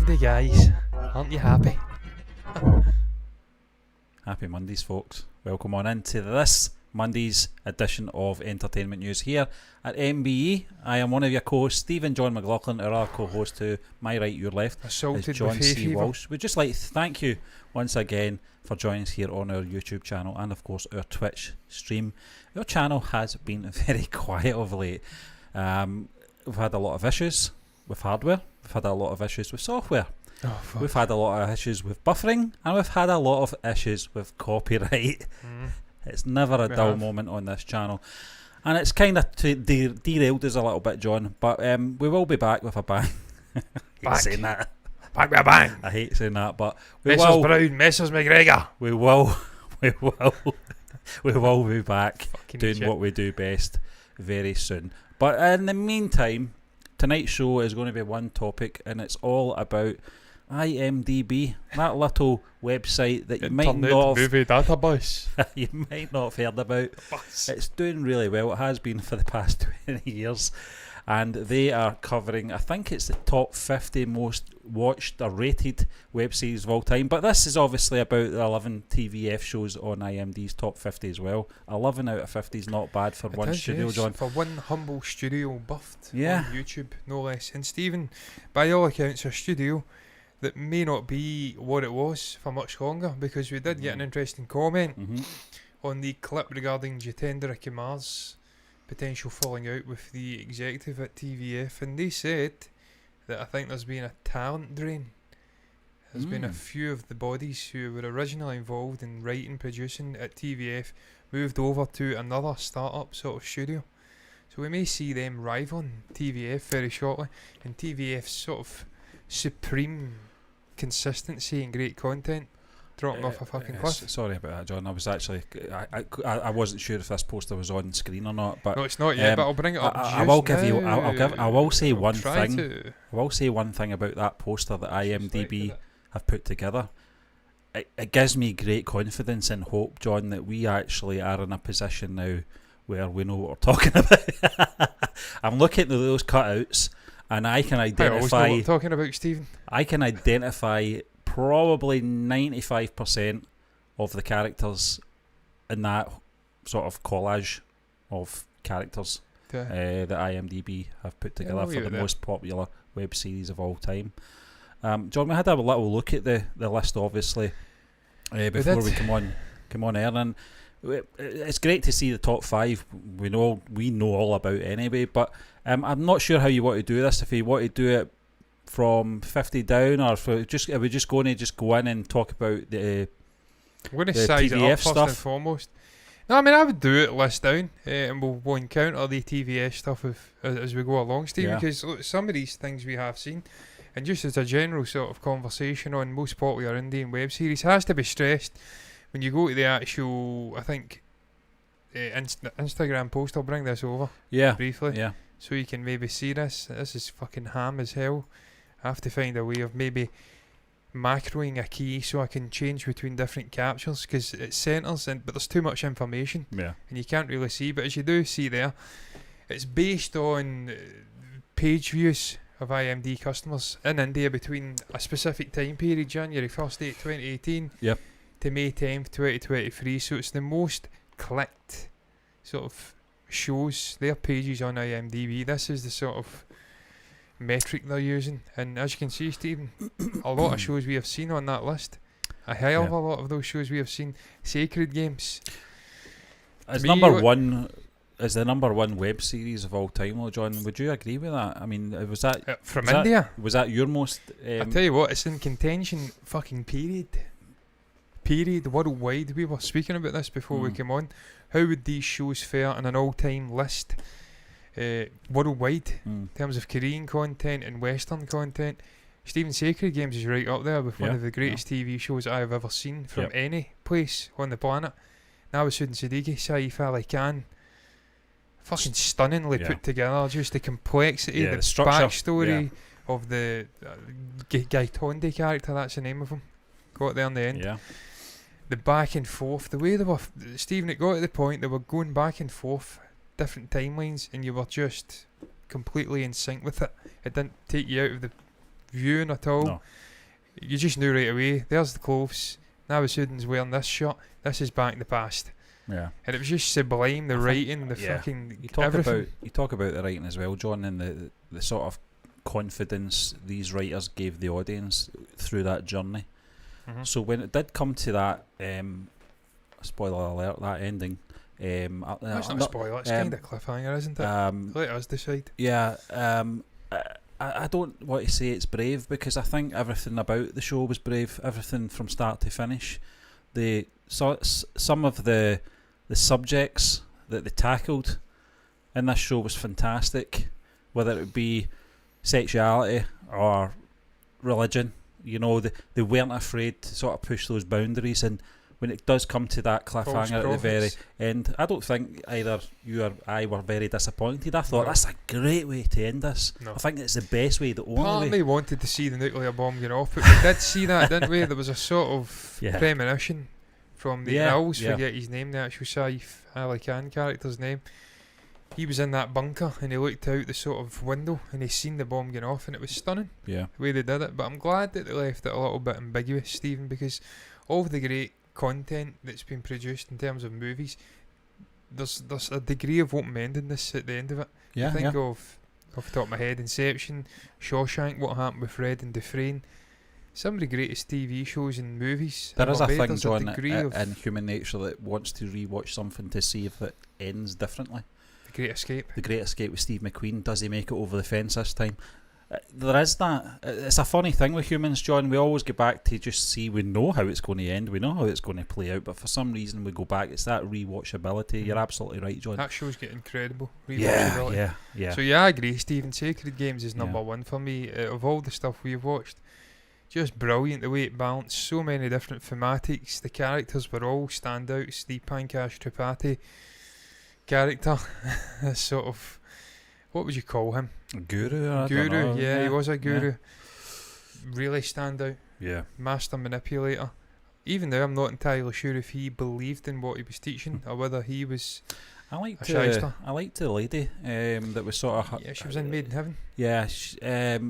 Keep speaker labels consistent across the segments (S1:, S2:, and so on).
S1: Monday, guys. Aren't you happy?
S2: Happy Mondays, folks. Welcome on into this Monday's edition of Entertainment News here at MBE. I am one of your co-hosts, Stephen John McLaughlin. Our other co-host to my right, your left,
S1: Assaulted
S2: is John
S1: with hay
S2: C.
S1: fever.
S2: Walsh. We'd just like to thank you once again for joining us here on our YouTube channel and, of course, our Twitch stream. Our channel has been very quiet of late. We've had a lot of issues with hardware. We've had a lot of issues with software.
S1: Oh, fuck.
S2: We've had a lot of issues with buffering, and we've had a lot of issues with copyright. It's never a dull moment on this channel, and it's kind of derailed us a little bit, John, but we will be back with a bang. I hate saying that.
S1: Back with a bang.
S2: I hate saying that, but we
S1: Messrs
S2: will.
S1: Brown, Messrs McGregor.
S2: We will be back
S1: Fucking
S2: doing
S1: shit.
S2: what we do best very soon. But in the meantime, tonight's show is going to be one topic, and it's all about IMDB, that little website that you might
S1: Internet
S2: not have,
S1: movie database.
S2: you might not have heard about. It's doing really well. It has been for the past 20 years, and they are covering, I think it's the top 50 most watched or rated web series of all time. But this is obviously about the 11 TVF shows on IMDb's top 50 as well. 11 out of 50 is not bad for one studio, John.
S1: For one humble studio buffed
S2: Yeah.
S1: on YouTube, no less. And Stephen, by all accounts, a studio that may not be what it was for much longer, because we did get an interesting comment on the clip regarding Jitendra Kumar's potential falling out with the executive at TVF, and they said that I think there's been a talent drain. There's been a few of the bodies who were originally involved in writing, producing at TVF moved over to another start-up sort of studio. So we may see them rivaling TVF very shortly, and TVF's sort of supreme consistency and great content dropping off a fucking cliff.
S2: Sorry about that, John. I was actually, I wasn't sure if this poster was on screen or not. But
S1: No, it's not yet, but I'll bring it up.
S2: I will give you. I will say
S1: I'll
S2: one
S1: try
S2: thing.
S1: to.
S2: I will say one thing about that poster that IMDb have put together. It gives me great confidence and hope, John, that we actually are in a position now where we know what we're talking about. I'm looking at those cutouts, and I can
S1: I always know what
S2: identify.
S1: I'm talking about, Stephen.
S2: I can identify probably 95% of the characters in that sort of collage of characters that IMDb have put together for the most popular web series of all time. John, we had a little look at the list, obviously, before we come on air, and it's great to see the top 5. We know all about anyway, but I'm not sure how you want to do this. If you want to do it from 50 down, or if are we just going to go in and talk about the
S1: I'm going to
S2: the
S1: size it
S2: TVF
S1: up first
S2: stuff?
S1: and foremost. No, I mean, I would do it list down, and we'll encounter the TVS stuff as we go along, Stephen, because look, some of these things we have seen, and just as a general sort of conversation on most popular Indian web series, has to be stressed when you go to the actual, I think, Instagram post. I'll bring this over briefly, so you can maybe see this. This is fucking ham as hell. I have to find a way of maybe macroing a key so I can change between different captures, because it centres, but there's too much information and you can't really see. But as you do see there, it's based on page views of IMD customers in India between a specific time period, January 1st date 2018 to May 10th 2023. So it's the most clicked sort of shows, their pages on IMDb. This is the sort of metric they're using, and as you can see, Stephen, a lot of shows we have seen on that list, a hell of a lot of those shows we have seen. Sacred Games
S2: as number one, is the number one web series of all time, though, John. Would you agree with that? I mean, was that
S1: from India?
S2: Was that your most?
S1: I tell you what, it's in contention. Fucking period worldwide. We were speaking about this before we came on. How would these shows fare in an all-time list? Worldwide, in terms of Korean content and Western content, Stephen, Sacred Games is right up there with one of the greatest TV shows I have ever seen from any place on the planet. Nawasuddin Siddiqui, Saif Ali Khan, fucking stunningly put together. Just the complexity, the backstory of the Gaitonde character, that's the name of him, got there in the end. The back and forth, the way they were, Stephen, it got to the point they were going back and forth different timelines, and you were just completely in sync with it. It didn't take you out of the viewing at all.
S2: No.
S1: You just knew right away, there's the clothes, now Sudan's wearing this shirt, this is back in the past.
S2: Yeah.
S1: And it was just sublime, the writing, the fucking everything.
S2: You talk about the writing as well, John, and the sort of confidence these writers gave the audience through that journey.
S1: Mm-hmm.
S2: So when it did come to that, spoiler alert, that ending.
S1: That's not a spoiler, it's kind of cliffhanger, isn't it? Let us decide.
S2: Yeah, I don't want to say it's brave, because I think everything about the show was brave, everything from start to finish. Some of the subjects that they tackled in this show was fantastic, whether it be sexuality or religion. You know, they weren't afraid to sort of push those boundaries, and when it does come to that cliffhanger at the very end, I don't think either you or I were very disappointed. I thought, that's a great way to end this. No. I think it's the best way, the only way.
S1: Part of me wanted to see the nuclear bomb going off, but we did see that, didn't we? There was a sort of premonition from the I always forget his name, the actual Saif Ali Khan character's name. He was in that bunker and he looked out the sort of window and he seen the bomb going off, and it was stunning the way they did it. But I'm glad that they left it a little bit ambiguous, Stephen, because all of the great content that's been produced in terms of movies, there's a degree of open-endedness at the end of it. I think of, off the top of my head, Inception, Shawshank, What Happened with Fred and Dufresne. Some of the greatest TV shows and movies.
S2: There is a thing, John, in human nature that wants to rewatch something to see if it ends differently.
S1: The Great Escape. The
S2: Great Escape with Steve McQueen. Does he make it over the fence this time? There is that. It's a funny thing with humans, John. We always get back to just see, we know how it's going to end, we know how it's going to play out, but for some reason we go back. It's that rewatchability. You're absolutely right, John.
S1: That show's get incredible rewatchability.
S2: Yeah.
S1: So I agree, Stephen. Sacred Games is number one for me. Of all the stuff we've watched, just brilliant the way it balanced so many different thematics. The characters were all standouts. The Pankaj Tripathi character, sort of, what would you call him?
S2: Guru,
S1: he was a guru. Really stand out.
S2: Yeah.
S1: Master manipulator. Even though I'm not entirely sure if he believed in what he was teaching or whether he was a shyster.
S2: I liked the lady that was sort of...
S1: Yeah, she was in Made in Heaven.
S2: Yeah, a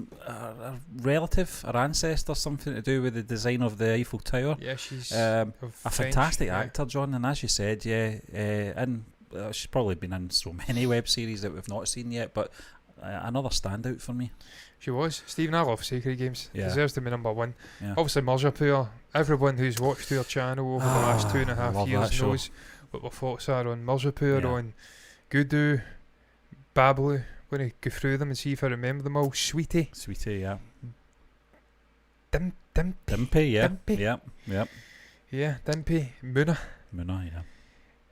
S2: relative, her ancestor, something to do with the design of the Eiffel Tower.
S1: Yeah, she's
S2: a fantastic actor, John, and as you said, and she's probably been in so many web series that we've not seen yet, but another standout for me.
S1: She was. Stephen, I love Sacred Games. Deserves to be number one.
S2: Yeah.
S1: Obviously, Mirzapur. Everyone who's watched her channel over the last 2.5 years knows what my thoughts are on Mirzapur, on Gudu, Babalu. I'm going to go through them and see if I remember them all. Sweetie,
S2: yeah.
S1: Dimpy,
S2: yeah.
S1: Yeah, Dimpy. Muna,
S2: yeah.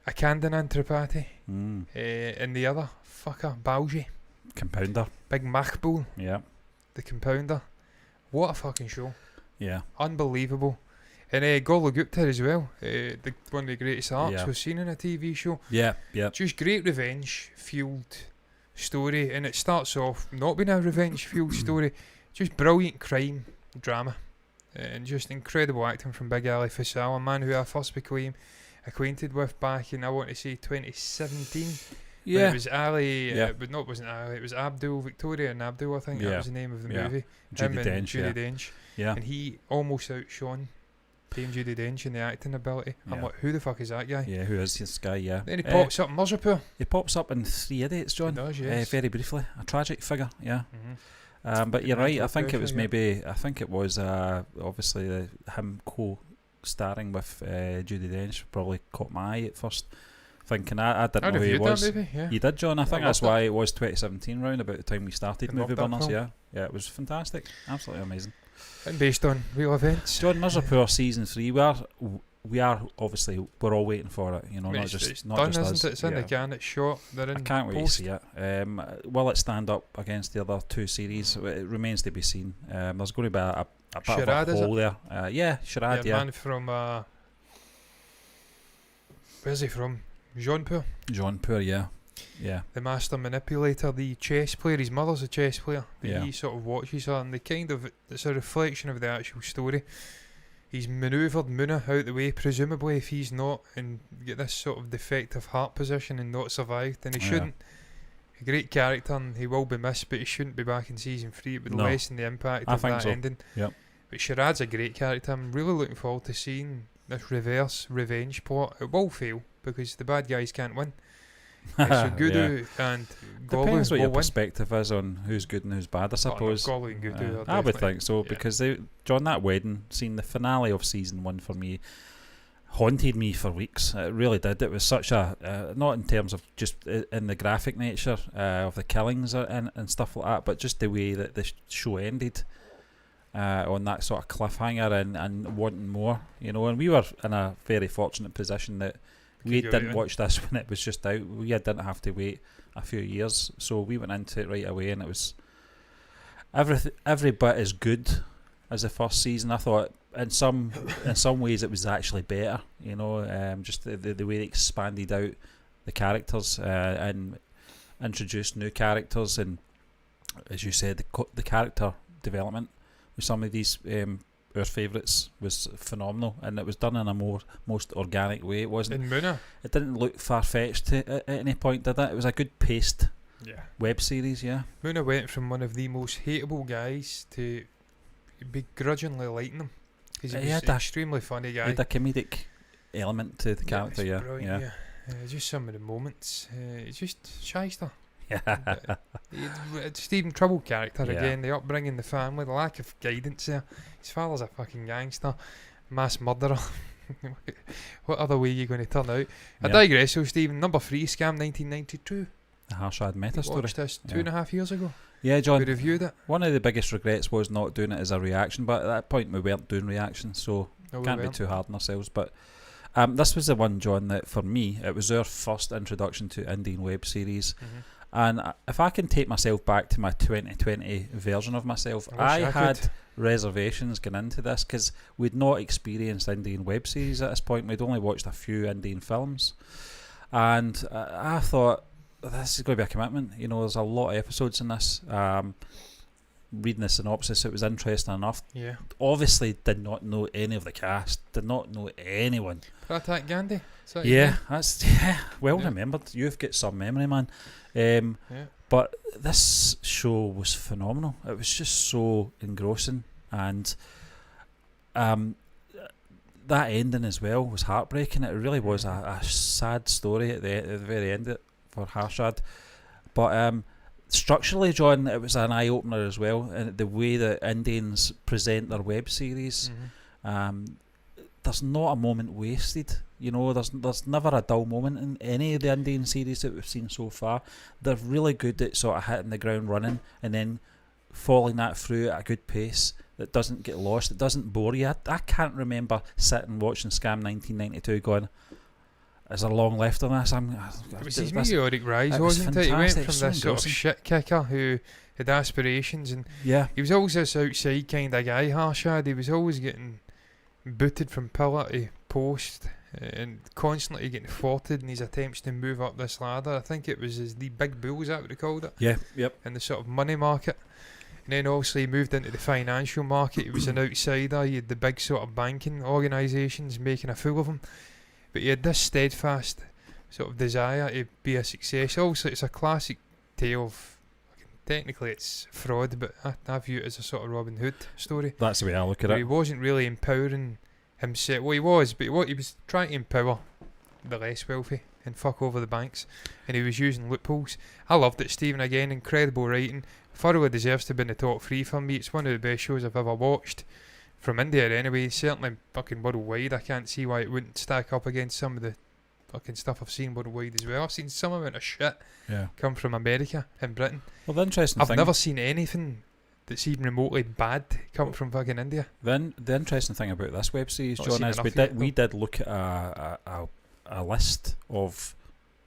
S1: Akandanan Tripathi. And the other fucker, Bauji.
S2: Compounder.
S1: Big Makbul.
S2: Yeah.
S1: The Compounder. What a fucking show.
S2: Yeah.
S1: Unbelievable. And Golu Gupta as well. One of the greatest arcs we've seen in a TV show.
S2: Yeah.
S1: Just great revenge-fueled story. And it starts off not being a revenge-fueled story. Just brilliant crime drama. And just incredible acting from Big Ali Faisal, a man who I first became acquainted with back in, I want to say, 2017. It was Ali, but no, it wasn't Ali. It was Abdul, Victoria and Abdul, I think that was the name of the movie.
S2: Judi
S1: Dench. And he almost outshone Dame Judi Dench in the acting ability. I'm like, who the fuck is that guy?
S2: Yeah, who is this guy? Yeah.
S1: Then he pops up in Mirzapur.
S2: He pops up in 3 Idiots, John.
S1: He does, yes.
S2: Very briefly, a tragic figure. Yeah. But you're right. I think it was obviously him co-starring with Judi Dench probably caught my eye at first. Thinking I didn't know who he was. You did, John. I think that's why it was 2017 round about the time we started Movie Burners. Yeah, it was fantastic, absolutely amazing.
S1: And based on real events.
S2: John, Mirzapur season 3. We are obviously we're all waiting for it. You know, not just
S1: isn't
S2: us.
S1: It's in the can. It's shot. They're in.
S2: I can't wait to
S1: post.
S2: see it. Will it stand up against the other 2 series? It remains to be seen. There's going to be a bit
S1: Sharad,
S2: of a hole there. Sharad.
S1: Man from where's he from? Jaunpur,
S2: yeah.
S1: The master manipulator, the chess player. His mother's a chess player. He sort of watches her, and it's a reflection of the actual story. He's manoeuvred Muna out the way, presumably if he's not, and get this sort of defective heart position and not survived, and he shouldn't. A great character, and he will be missed, but he shouldn't be back in season 3. It would lessen the impact of that ending.
S2: Yep.
S1: But Sharad's a great character. I'm really looking forward to seeing this reverse revenge plot. It will fail because the bad guys can't win. So Gudu and Golu
S2: depends what your
S1: will win.
S2: perspective is on who's good and who's bad, I suppose.
S1: Golu and Gudu are
S2: I would
S1: definitely-
S2: think so, because John, that wedding scene, the finale of season 1 for me, haunted me for weeks. It really did. It was such a not in terms of just in the graphic nature of the killings and stuff like that, but just the way that the show ended on that sort of cliffhanger and wanting more, you know. And we were in a very fortunate position that we didn't watch this when it was just out. We didn't have to wait a few years, so we went into it right away, and it was every bit as good as the first season. I thought in some ways it was actually better, you know, just the way they expanded out the characters and introduced new characters, and as you said, the character development with some of these our favourites was phenomenal, and it was done in a most organic way. It wasn't.
S1: In Muna,
S2: it didn't look far fetched at any point, did it? It was a good paced web series. Yeah,
S1: Muna went from one of the most hateable guys to begrudgingly liking him because he was an extremely funny guy.
S2: He had a comedic element to the character.
S1: Yeah. Just some of the moments. It's just shyster. Stephen Trouble character again, the upbringing, the family, the lack of guidance there. His father's a fucking gangster, mass murderer. What other way are you going to turn out? I digress. So Stephen, number 3, Scam 1992.
S2: The Harshad meta story.
S1: Watched this 2.5 years ago.
S2: Yeah, John.
S1: We reviewed it.
S2: One of the biggest regrets was not doing it as a reaction, but at that point we weren't doing reactions, so can't be too hard on ourselves. But this was the one, John, that for me it was our first introduction to Indian web series. And if I can take myself back to my 2020 version of myself, I had reservations going into this because we'd not experienced Indian web series at this point. We'd only watched a few Indian films, and I thought, this is going to be a commitment. You know, there's a lot of episodes in this. Reading the synopsis, it was interesting enough.
S1: Yeah.
S2: Obviously, did not know any of the cast. Did not know anyone.
S1: Pratak Gandhi.
S2: That's well remembered. You've got some memory, man. But this show was phenomenal. It was just so engrossing, and that ending as well was heartbreaking. It really was a sad story at the very end for Harshad. But structurally, John, it was an eye-opener as well, and the way that Indians present their web series. There's not a moment wasted. You know, there's never a dull moment in any of the Indian series that we've seen so far. They're really good at sort of hitting the ground running and then following that through at a good pace that doesn't get lost, it doesn't bore you. I can't remember sitting watching Scam 1992 going, is there long left on this?
S1: It was his meteoric rise, wasn't it? He went from this sort of shit kicker who had aspirations, and he was always this outside kind of guy, Harshad. He was always getting booted from pillar to post and constantly getting thwarted in his attempts to move up this ladder. I think it was the big bull, is that what they called it?
S2: Yeah, yep.
S1: In the sort of money market. And then obviously he moved into the financial market. He was an outsider. He had the big sort of banking organisations making a fool of him. But he had this steadfast sort of desire to be a success. Obviously it's a classic tale of, technically it's fraud, but I view it as a sort of Robin Hood story.
S2: That's the way I look at it.
S1: He wasn't really empowering himself. Well, he was, but he was trying to empower the less wealthy and fuck over the banks, and he was using loopholes. I loved it, Stephen. Again, incredible writing. Thoroughly deserves to be in the top 3 for me. It's one of the best shows I've ever watched from India anyway, certainly fucking worldwide. I can't see why it wouldn't stack up against some of the fucking stuff I've seen worldwide as well. I've seen some amount of shit come from America and Britain.
S2: Well, the interesting
S1: I've
S2: thing,
S1: never seen anything that's even remotely bad come from fucking India.
S2: Then the interesting thing about this web series, John, is we did look at a list of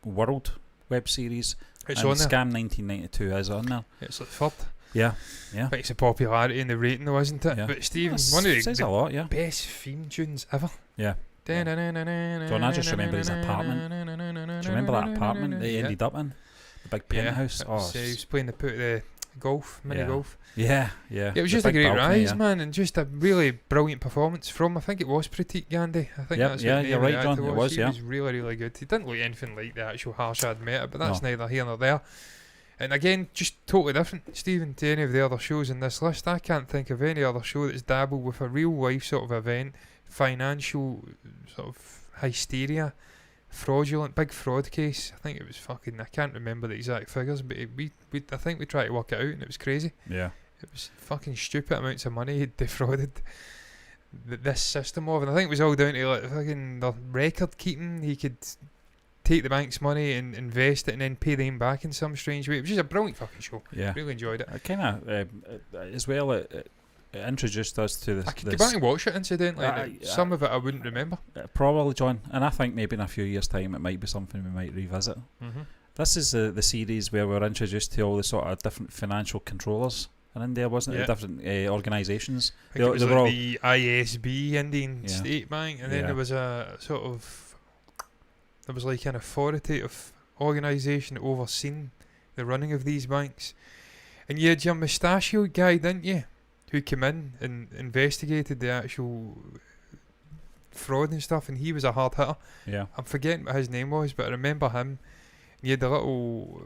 S2: world web series.
S1: It's
S2: and
S1: on there.
S2: Scam 1992 is on there.
S1: It's like third.
S2: Yeah.
S1: It's the popularity and the rating though, isn't it?
S2: Yeah.
S1: But Stephen, one of the best theme tunes ever.
S2: Yeah. John, I just remember his apartment. Do you remember that apartment they ended up in? The big penthouse.
S1: He was playing the golf, mini golf.
S2: Yeah.
S1: It was just a great rise, man, and just a really brilliant performance from, I think it was Pratik Gandhi. I think that's what
S2: you're right, John. He was
S1: really, really good. He didn't look anything like the actual Harshad Mehta, but that's neither here nor there. And again, just totally different, Stephen, to any of the other shows in this list. I can't think of any other show that's dabbled with a real life sort of event, financial sort of hysteria, fraudulent, big fraud case. I think it was fucking, I can't remember the exact figures, but I think we tried to work it out and it was crazy.
S2: Yeah.
S1: It was fucking stupid amounts of money he'd defrauded this system of, and I think it was all down to like fucking the record keeping. He could take the bank's money and invest it and then pay them back in some strange way. It was just a brilliant fucking show.
S2: Yeah.
S1: Really enjoyed it.
S2: I kind of, as well, it introduced us to this.
S1: I could go back and watch it, incidentally. Some of it I wouldn't remember.
S2: Probably, John. And I think maybe in a few years' time it might be something we might revisit.
S1: Mm-hmm.
S2: This is the series where we're introduced to all the sort of different financial controllers in India, wasn't it? The different organisations.
S1: I think it was like the ISB, Indian State Bank, and then there was a sort of... There was like an authoritative organisation that overseen the running of these banks. And you had your mustachioed guy, didn't you? Who came in and investigated the actual fraud and stuff, and he was a hard hitter.
S2: Yeah.
S1: I'm forgetting what his name was, but I remember him. You had the little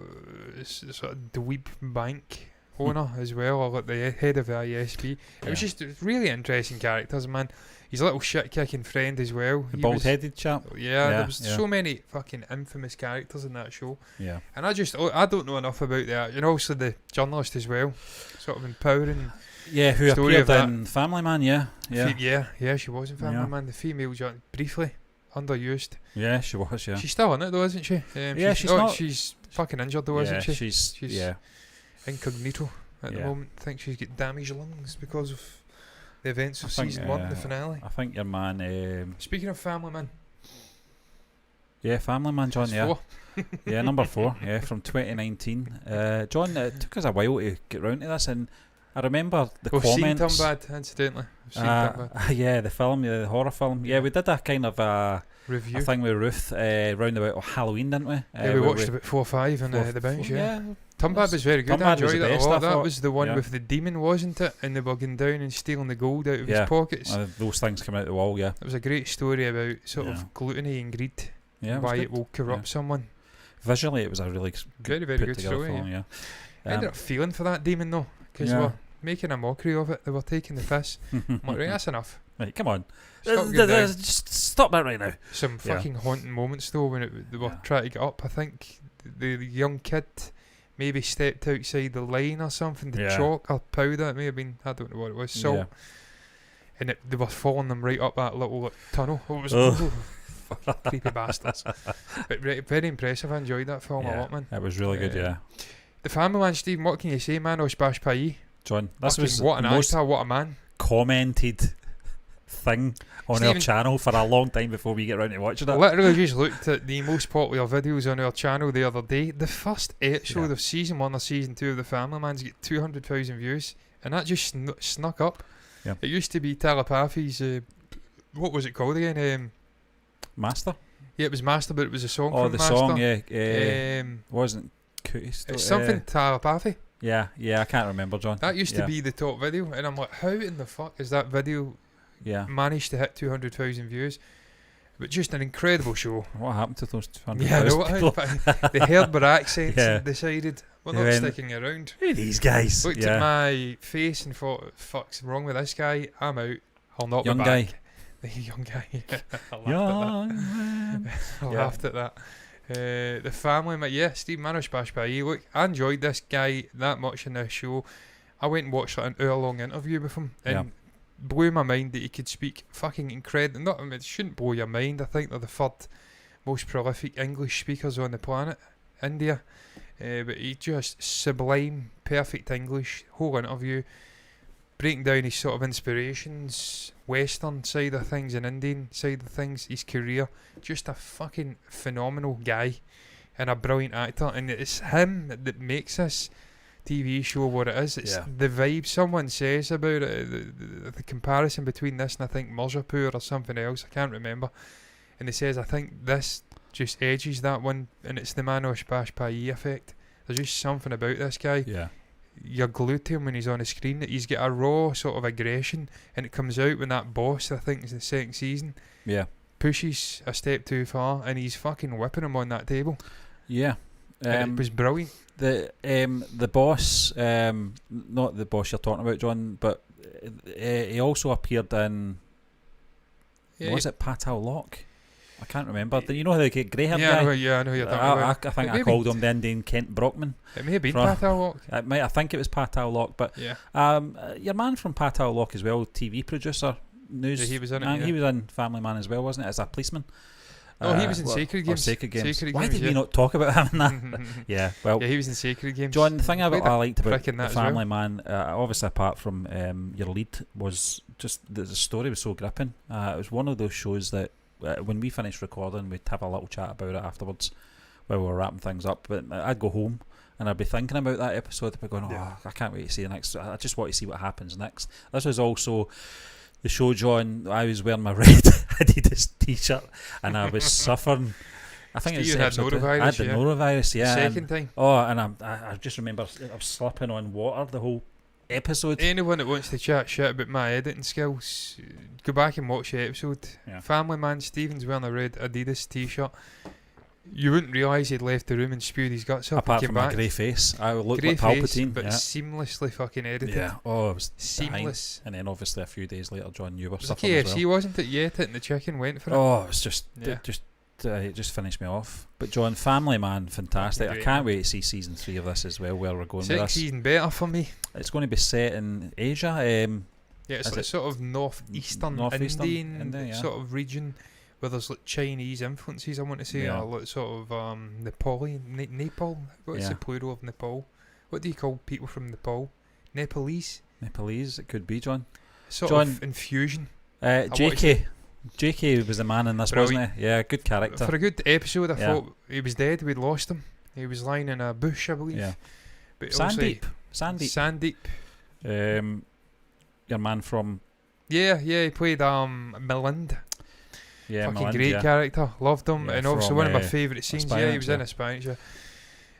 S1: sort of dweeb bank owner as well, or like the head of the ISB. It was just really interesting characters, man. He's a little shit-kicking friend as well.
S2: The bald-headed chap.
S1: Yeah, there was so many fucking infamous characters in that show.
S2: Yeah.
S1: And I don't know enough about that. And also the journalist as well. Sort of empowering.
S2: Yeah, who appeared in Family Man, yeah.
S1: She was in Family Man. The female journalist, briefly underused.
S2: Yeah, she was, yeah.
S1: She's still in it though, isn't she? She's fucking injured though, isn't she?
S2: She's
S1: incognito at the moment. I think she's got damaged lungs because of the events of season 1, the finale.
S2: I think your man...
S1: Speaking of Family Man.
S2: Yeah, Family Man, John,
S1: That's 4.
S2: Yeah, number 4, from 2019. John, it took us a while to get round to this, and I remember the comments...
S1: We've seen Tumbad, incidentally.
S2: Yeah, the film, the horror film. Yeah, we did a kind of
S1: review.
S2: A thing with Ruth round about Halloween, didn't we?
S1: We watched about 4 or 5 on the bench, Tumbad was very good.
S2: Tumbad
S1: I enjoyed
S2: was
S1: that a lot. That was the one
S2: yeah.
S1: with the demon, wasn't it? And they were going down and stealing the gold out of his pockets.
S2: Those things come out the wall, yeah.
S1: It was a great story about sort of gluttony and greed.
S2: Yeah,
S1: why it will corrupt someone.
S2: Visually, it was a really
S1: very, very good story.
S2: Film, yeah.
S1: I ended up feeling for that demon though, because they were making a mockery of it. They were taking the piss. I'm like, right, that's enough.
S2: Right, come on. Just stop that right now.
S1: Some fucking haunting moments though when they were trying to get up. I think the young kid maybe stepped outside the line or something. The chalk or powder, it may have been, I don't know what it was, salt. And they were following them right up that little tunnel. It was creepy bastards. But very impressive. I enjoyed that film a lot, man.
S2: It was really good, yeah.
S1: The Family Man, Steve, what can you say, man? Osh Bash Pai.
S2: John, this was
S1: what an actor, what a man.
S2: Commented thing on our channel for a long time before we get round to watching it.
S1: Literally just looked at the most popular videos on our channel the other day. The first episode of season 1 or season 2 of The Family Man's got 200,000 views, and that just snuck up.
S2: Yeah.
S1: It used to be Telepathy's what was it called again?
S2: Master?
S1: Yeah, it was Master, but it was a song from Master.
S2: Oh, the song, wasn't Cooties.
S1: It's something Telepathy.
S2: Yeah, I can't remember, John.
S1: That used to be the top video, and I'm like, how in the fuck is that video managed to hit 200,000 views? But just an incredible show.
S2: What happened to those 200,000 people?
S1: They heard our accents and decided, we're not sticking around.
S2: Who are these guys?
S1: Looked at my face and thought, fuck's wrong with this guy? I'm out. I'll not be back.
S2: Guy.
S1: The young guy. I laughed at that. The Family Man, Steve Manosh Bashpai. Look, I enjoyed this guy that much in this show. I went and watched an hour-long interview with him, and blew my mind that he could speak fucking incredible. It shouldn't blow your mind. I think they're the 3rd most prolific English speakers on the planet, India. But he just sublime, perfect English. Whole interview, breaking down his sort of inspirations, Western side of things and Indian side of things, his career. Just a fucking phenomenal guy and a brilliant actor, and it's him that makes this TV show what it is. It's the vibe someone says about it, the comparison between this and I think Mirzapur or something else, I can't remember, and he says I think this just edges that one, and it's the Manosh Bashpai effect. There's just something about this guy. You're glued to him when he's on the screen. That he's got a raw sort of aggression, and it comes out when that boss, I think is the 2nd season, pushes a step too far, and he's fucking whipping him on that table. It was brilliant.
S2: The boss, not the boss you're talking about, John, but he also appeared in. Was it Patal Lock? I can't remember. You know how they get grey-haired guy?
S1: I know you're talking about.
S2: I think I called him the Indian Kent Brockman.
S1: It may have been Patal Lock.
S2: I think it was Patal Lock, but your man from Patal Lock as well, TV producer, news.
S1: Yeah, he was in it.
S2: He was in Family Man as well, wasn't it? As a policeman.
S1: Oh, he was in Sacred Games.
S2: Sacred Games.
S1: Sacred
S2: Why
S1: Games,
S2: did we not talk about him in that? Yeah, well,
S1: he was in Sacred Games.
S2: John, the thing I liked about the Family
S1: well.
S2: Man, obviously apart from your lead, was just the story was so gripping. It was one of those shows that when we finished recording, we'd have a little chat about it afterwards while we were wrapping things up. But I'd go home and I'd be thinking about that episode. I'd be going, I can't wait to see the next. I just want to see what happens next. This was also the show, John. I was wearing my red Adidas t-shirt and I was suffering. I think
S1: you had norovirus.
S2: I had the norovirus, yeah.
S1: Second time.
S2: Oh, and I just remember I was slipping on water the whole episode.
S1: Anyone that wants to chat shit about my editing skills, go back and watch the episode. Family Man, Stephen's wearing a red Adidas t-shirt. You wouldn't realise he'd left the room and spewed his guts up.
S2: Apart from my grey face, I looked like Palpatine.
S1: But seamlessly fucking edited.
S2: Yeah, it was
S1: seamless.
S2: Dying. And then obviously a few days later, John, you were
S1: it was
S2: suffering
S1: KFC,
S2: as well.
S1: wasn't it? Yeah, and the chicken went for it.
S2: Oh, it was just it just finished me off. But John, Family Man, fantastic. I can't wait to see season 3 of this as well, where we're going with this.
S1: Season better for me.
S2: It's going to be set in Asia.
S1: It's like sort of northeastern Indian sort of region where there's like Chinese influences, I want to say, or like sort of Nepal. What's the plural of Nepal? What do you call people from Nepal? Nepalese, it could be, John. Sort of infusion.
S2: JK was the man in this, wasn't he? Yeah, good character.
S1: For a good episode, I thought he was dead. We'd lost him. He was lying in a bush, I believe.
S2: Yeah.
S1: But
S2: Sandeep. Your man from.
S1: Yeah, he played Melinda.
S2: Yeah,
S1: fucking
S2: Melinda,
S1: great character. Loved him, and also one of my favourite scenes.
S2: Aspirant,
S1: he was in Aspirant.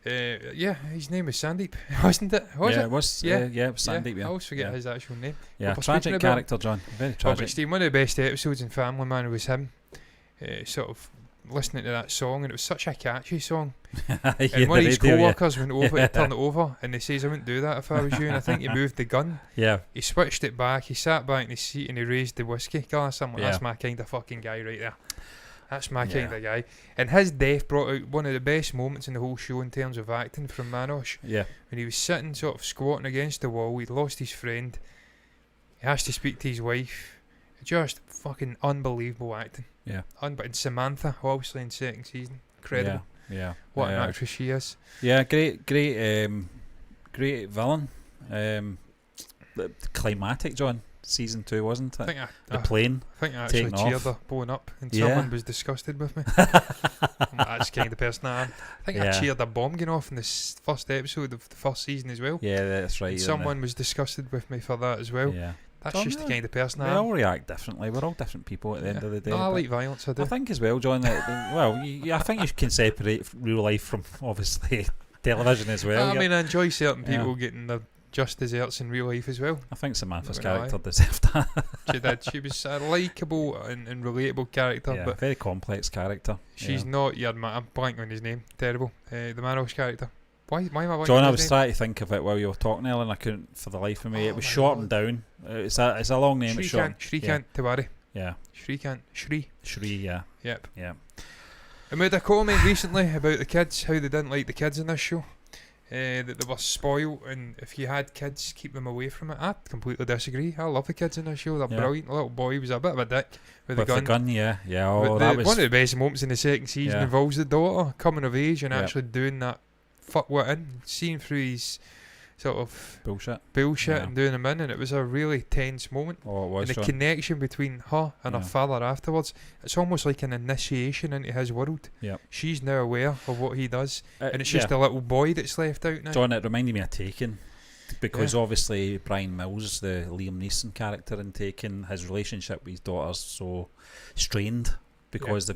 S1: His name was Sandeep, wasn't it?
S2: It was. It was Sandeep.
S1: I always forget his actual name.
S2: Yeah, tragic character, John. Very tragic.
S1: But Steve, one of the best episodes in Family Man was him, sort of listening to that song, and it was such a catchy song. And one of his co-workers went over to turn it over, and he says, "I wouldn't do that if I was you." And I think he moved the gun.
S2: Yeah.
S1: He switched it back. He sat back in his seat and he raised the whiskey glass. I'm like, that's my kind of fucking guy right there. That's my kind of guy. And his death brought out one of the best moments in the whole show in terms of acting from Manosh.
S2: Yeah.
S1: When he was sitting sort of squatting against the wall, he'd lost his friend. He has to speak to his wife. Just fucking unbelievable acting.
S2: Yeah.
S1: And Samantha, obviously in second season. Incredible.
S2: Yeah.
S1: What an actress she is.
S2: Yeah, great villain. The climatic, John. Season 2, wasn't it? The plane.
S1: I think I actually cheered her blowing up, and someone was disgusted with me. That's kind of the person I am. I think I cheered a bomb going off in this first episode of the first season as well.
S2: Yeah, that's right.
S1: Someone was disgusted with me for that as well. Yeah. That's John, just the kind of person I am.
S2: We all react differently. We're all different people at the end of the day.
S1: No, I like violence, I do.
S2: I think as well, John, I think you can separate real life from, obviously, television as well.
S1: I mean, I enjoy certain people getting their just desserts in real life as well.
S2: I think Samantha's character deserved that.
S1: She did. She was a likeable and relatable character. But
S2: very complex character.
S1: She's not your man. I'm blanking on his name. Terrible. The Manosh character. Why am I blanking
S2: John,
S1: on
S2: I
S1: his
S2: was trying to think of it while you were talking earlier and I couldn't for the life of me. It was shortened down. It's a long name.
S1: Shrikant Tiwari.
S2: Yeah.
S1: Shri,
S2: yeah.
S1: Yep.
S2: Yeah.
S1: I made a comment recently about the kids, how they didn't like the kids in this show. That they were spoiled, and if you had kids, keep them away from it. I completely disagree. I love the kids in this show. They're brilliant. The little boy was a bit of a dick with the gun.
S2: Yeah. Oh, that was
S1: one of the best moments in the second season. Involves the daughter coming of age and actually doing that seeing through his sort of bullshit and doing them in, and it was a really tense moment.
S2: Oh, it was.
S1: And the connection between her and her father afterwards, it's almost like an initiation into his world.
S2: Yeah.
S1: She's now aware of what he does, and it's just a little boy that's left out now.
S2: John, it reminded me of Taken, because obviously Brian Mills, the Liam Neeson character in Taken, his relationship with his daughter's so strained. because they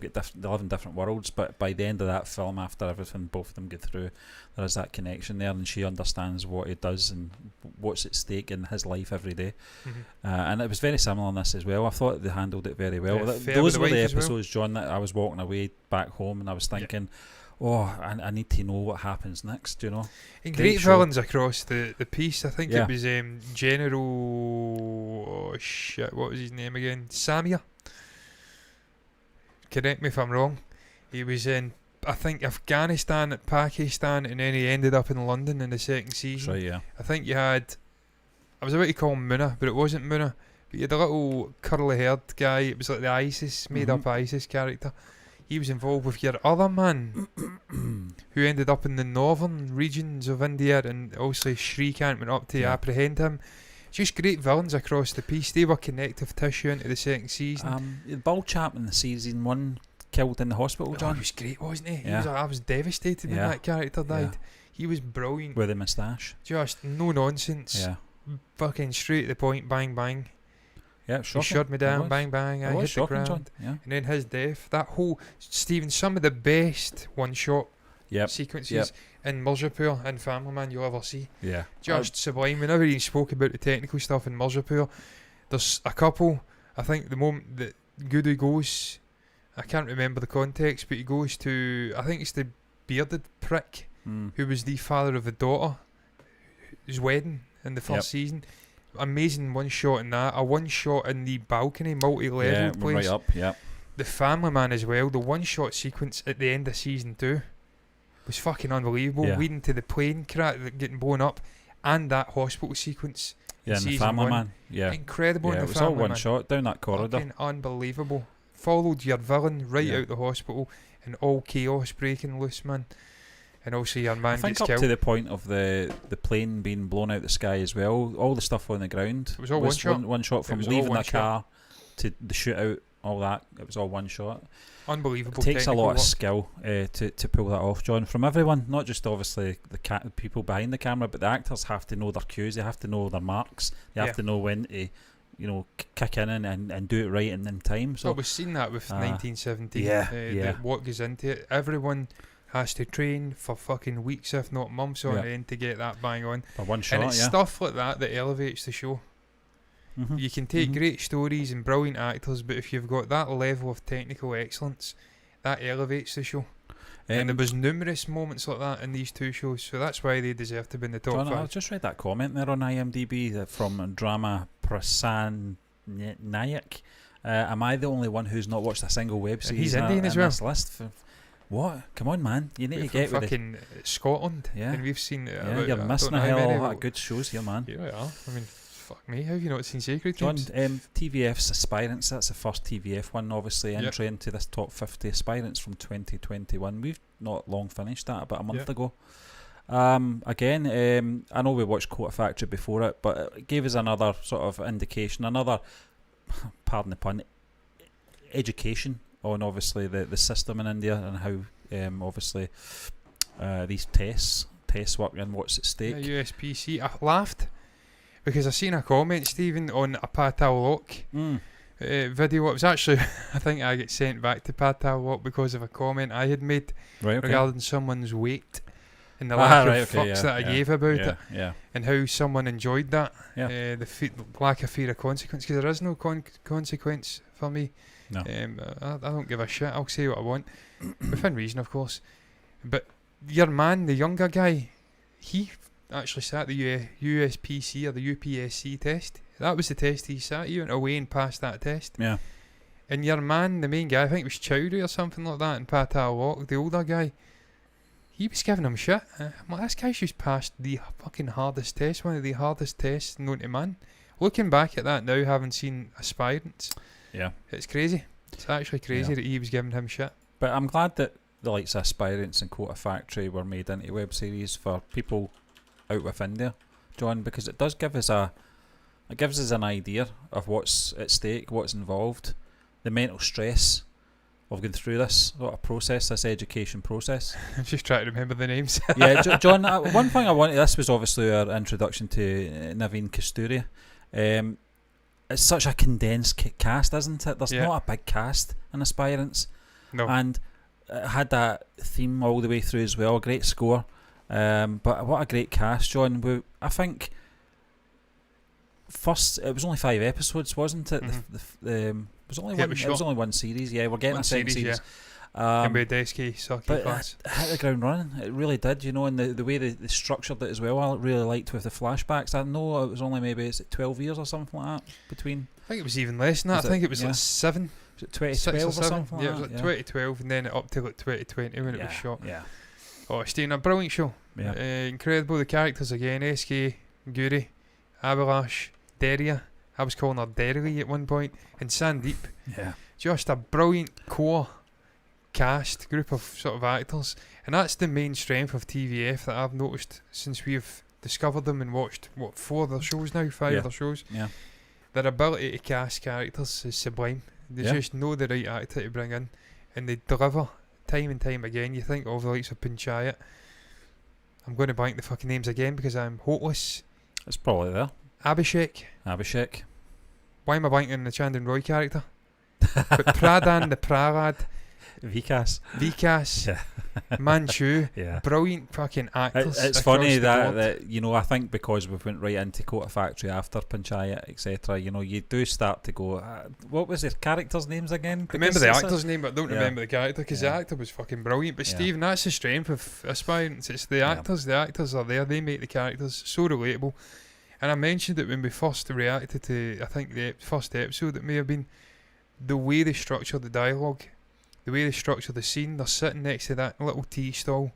S2: live in different worlds. But by the end of that film, after everything both of them get through, there is that connection there, and she understands what he does and what's at stake in his life every day. And it was very similar in this as well. I thought they handled it very well. Those were the episodes, John, that I was walking away back home and I was thinking, I need to know what happens next, you know.
S1: And great villains across the piece. I think it was General... what was his name again? Samir. Correct me if I'm wrong. He was in, I think, Afghanistan, Pakistan, and then he ended up in London in the second season.
S2: Right, yeah.
S1: I think you had... I was about to call him Munna, but it wasn't Munna. But you had a little curly-haired guy. It was like the ISIS, made-up ISIS character. He was involved with your other man who ended up in the northern regions of India, and also Shrikant went up to apprehend him. Just great villains across the piece. They were connective tissue into the second season.
S2: The bald chap in the season 1 killed in the hospital, John.
S1: He was great, wasn't he? I was devastated when that character died. He was brilliant.
S2: With a moustache.
S1: Just no nonsense.
S2: Yeah.
S1: Fucking straight to the point, bang, bang.
S2: Yeah, shocking.
S1: He shot me down, bang, bang. I hit the ground.
S2: John. Yeah.
S1: And then his death. That whole, Stephen, some of the best one-shot sequences in Mirzapur and Family Man you'll ever see.
S2: Yeah.
S1: Just sublime. We never even spoke about the technical stuff in Mirzapur. There's a couple, I think the moment that Gudu goes, I can't remember the context, but he goes to, I think it's the bearded prick who was the father of the daughter, whose wedding in the first season. Amazing one shot in that. A one shot in the balcony, multi-level place.
S2: Right up,
S1: The Family Man as well. The one shot sequence at the end of season 2 was fucking unbelievable. Leading to the plane crash getting blown up, and that hospital sequence.
S2: In the Family Man. Yeah.
S1: Incredible in the
S2: Family Man. It was all one shot down that corridor.
S1: Fucking unbelievable. Followed your villain right out the hospital, and all chaos breaking loose, man. And also your man gets killed.
S2: I think up to the point of the plane being blown out the sky as well, all the stuff on the ground.
S1: It was all one shot.
S2: One shot from leaving the car to the shootout, all that. It was all one shot.
S1: Unbelievable.
S2: It takes a lot of skill to pull that off, John, from everyone, not just obviously the people behind the camera, but the actors have to know their cues, they have to know their marks, they have to know when to, kick in and do it right and in time. So
S1: we've seen that with 1917. What goes into it. Everyone has to train for fucking weeks, if not months on end, to get that bang on.
S2: For one shot,
S1: and it's stuff like that elevates the show. You can take great stories and brilliant actors, but if you've got that level of technical excellence, that elevates the show. And there was numerous moments like that in these two shows, so that's why they deserve to be in the top
S2: John,
S1: 5.
S2: I just read that comment there on IMDb from Drama Prasan Nayak. Am I the only one who's not watched a single web series?
S1: He's Indian as well.
S2: This list? What? Come on, man! You need to get with
S1: fucking Scotland. And we've seen.
S2: You're missing a hell of a lot of good shows here, man.
S1: Yeah, I mean, fuck me. How have you not seen Sacred
S2: John,
S1: Games?
S2: TVF's Aspirants. That's the first TVF one, obviously, entry into this top 50 Aspirants from 2021. We've not long finished that, about a month ago. Again, I know we watched Quota Factory before it, but it gave us another sort of indication, another, pardon the pun, education on obviously the system in India and how obviously these tests work and what's at stake.
S1: USPC. I laughed because I seen a comment, Stephen, on a Patal Lock video. It was actually, I think I get sent back to Patal Lock because of a comment I had made regarding someone's weight and the lack of fucks that I gave about it, and how someone enjoyed that. The lack of fear of consequence, because there is no consequence for me.
S2: No.
S1: I don't give a shit. I'll say what I want within reason, of course. But your man, the younger guy, he actually sat the USPC or the UPSC test. That was the test he sat. He went away and passed that test.
S2: Yeah.
S1: And your man, the main guy, I think it was Chowdhury or something like that, in Patal Lock, the older guy, he was giving him shit. I'm like, this guy's just passed the fucking hardest test, one of the hardest tests known to man. Looking back at that now, having seen Aspirants, it's crazy. It's actually crazy that he was giving him shit.
S2: But I'm glad that the likes of Aspirants and Quota Factory were made into web series for people out with India, John, because it does give us an idea of what's at stake, what's involved, the mental stress of going through this sort of process, this education process.
S1: I'm just trying to remember the names.
S2: John, one thing I wanted, this was obviously our introduction to Naveen Kasturi. it's such a condensed cast, isn't it? There's not a big cast in Aspirants.
S1: No.
S2: And it had that theme all the way through as well. Great score. But what a great cast, John. I think first it was only 5 episodes, wasn't it? It was only one. It was only one series. Yeah, we're getting a second series.
S1: And with Desky, sucky class.
S2: It hit the ground running. It really did, you know, and the way they structured it as well. I really liked with the flashbacks. I know it was only maybe 12 years or something like that between.
S1: I think it was even less than that. I think it was like 7.
S2: Was it 2012 or something?
S1: Yeah, it was like 2012, and then up to like 2020 when it was shot.
S2: Yeah.
S1: Oh, it's been a brilliant show.
S2: Yeah.
S1: Incredible. The characters again: SK, Guri, Abhilash, Deria. I was calling her Derry at one point, and Sandeep.
S2: Yeah.
S1: Just a brilliant core cast group of sort of actors, and that's the main strength of TVF that I've noticed since we've discovered them and watched 4 of their shows now, 5 of their shows.
S2: Yeah.
S1: Their ability to cast characters is sublime. They just know the right actor to bring in, and they deliver time and time again. You think of the likes of Panchayat. I'm going to blank the fucking names again because I'm hopeless.
S2: It's probably there.
S1: Abhishek. Why am I blanking on the Chandan Roy character? But Pradhan the Pralad.
S2: Vikas,
S1: Manchu, brilliant fucking actors.
S2: It's funny that you know, I think because we went right into Kota Factory after Panchayat, etc. You know, you do start to go, what was their characters' names again?
S1: I remember the actor's name, but I don't remember the character because the actor was fucking brilliant. But Stephen, that's the strength of Aspirants. It's the actors. The actors are there. They make the characters so relatable. And I mentioned it when we first reacted to, I think, the first episode. It may have been the way they structure the dialogue. The way they structure the scene, they're sitting next to that little tea stall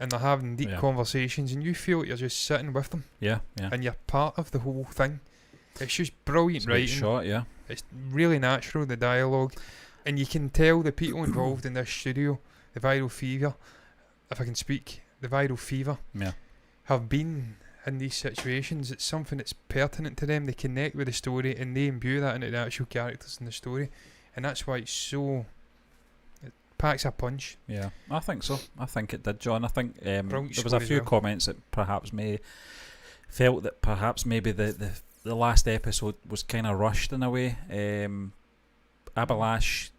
S1: and they're having deep conversations, and you feel like you're just sitting with them. And you're part of the whole thing. It's just brilliant writing.
S2: Shot,
S1: It's really natural, the dialogue. And you can tell the people involved in this studio, the Viral Fever, if I can speak, the Viral Fever, have been in these situations. It's something that's pertinent to them. They connect with the story and they imbue that into the actual characters in the story. And that's why it's so... packs a punch.
S2: Yeah, I think so. I think it did, John. I think there was a few comments that perhaps felt that perhaps maybe the last episode was kind of rushed in a way. Abhilash,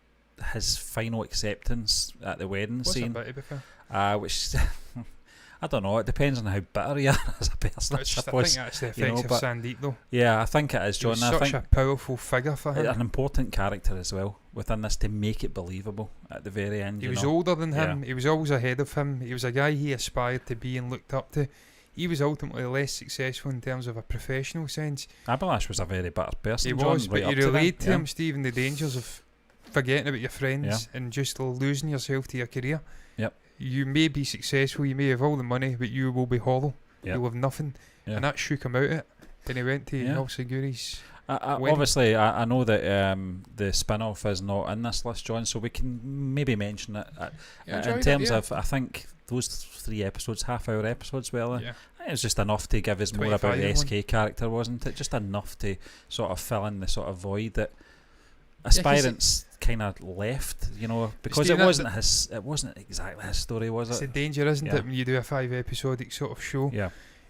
S2: his final acceptance at the wedding scene, which I don't know. It depends on how bitter you are as a person.
S1: I think that's the effects of Sandeep, though.
S2: Yeah, I think it is, John.
S1: He's such a powerful figure for him.
S2: An important character as well within this to make it believable at the very end.
S1: He was older than him. He was always ahead of him. He was a guy he aspired to be and looked up to. He was ultimately less successful in terms of a professional sense.
S2: Abhilash was a very bitter person.
S1: He was, but you relate to him, Stephen, the dangers of forgetting about your friends and just losing yourself to your career.
S2: Yep.
S1: You may be successful, you may have all the money, but you will be hollow. You'll have nothing. And that shook him out of it. And he went to Elsa Guri's.
S2: Obviously, I know that the spin-off is not in this list, John, so we can maybe mention it. In terms of, I think those 3 episodes, half-hour episodes, I think it was just enough to give us more about the SK character, wasn't it? Just enough to sort of fill in the sort of void that Aspirants kind of left, you know, because it wasn't exactly his story, was it?
S1: It's a danger, isn't it, when you do a 5-episodic sort of show,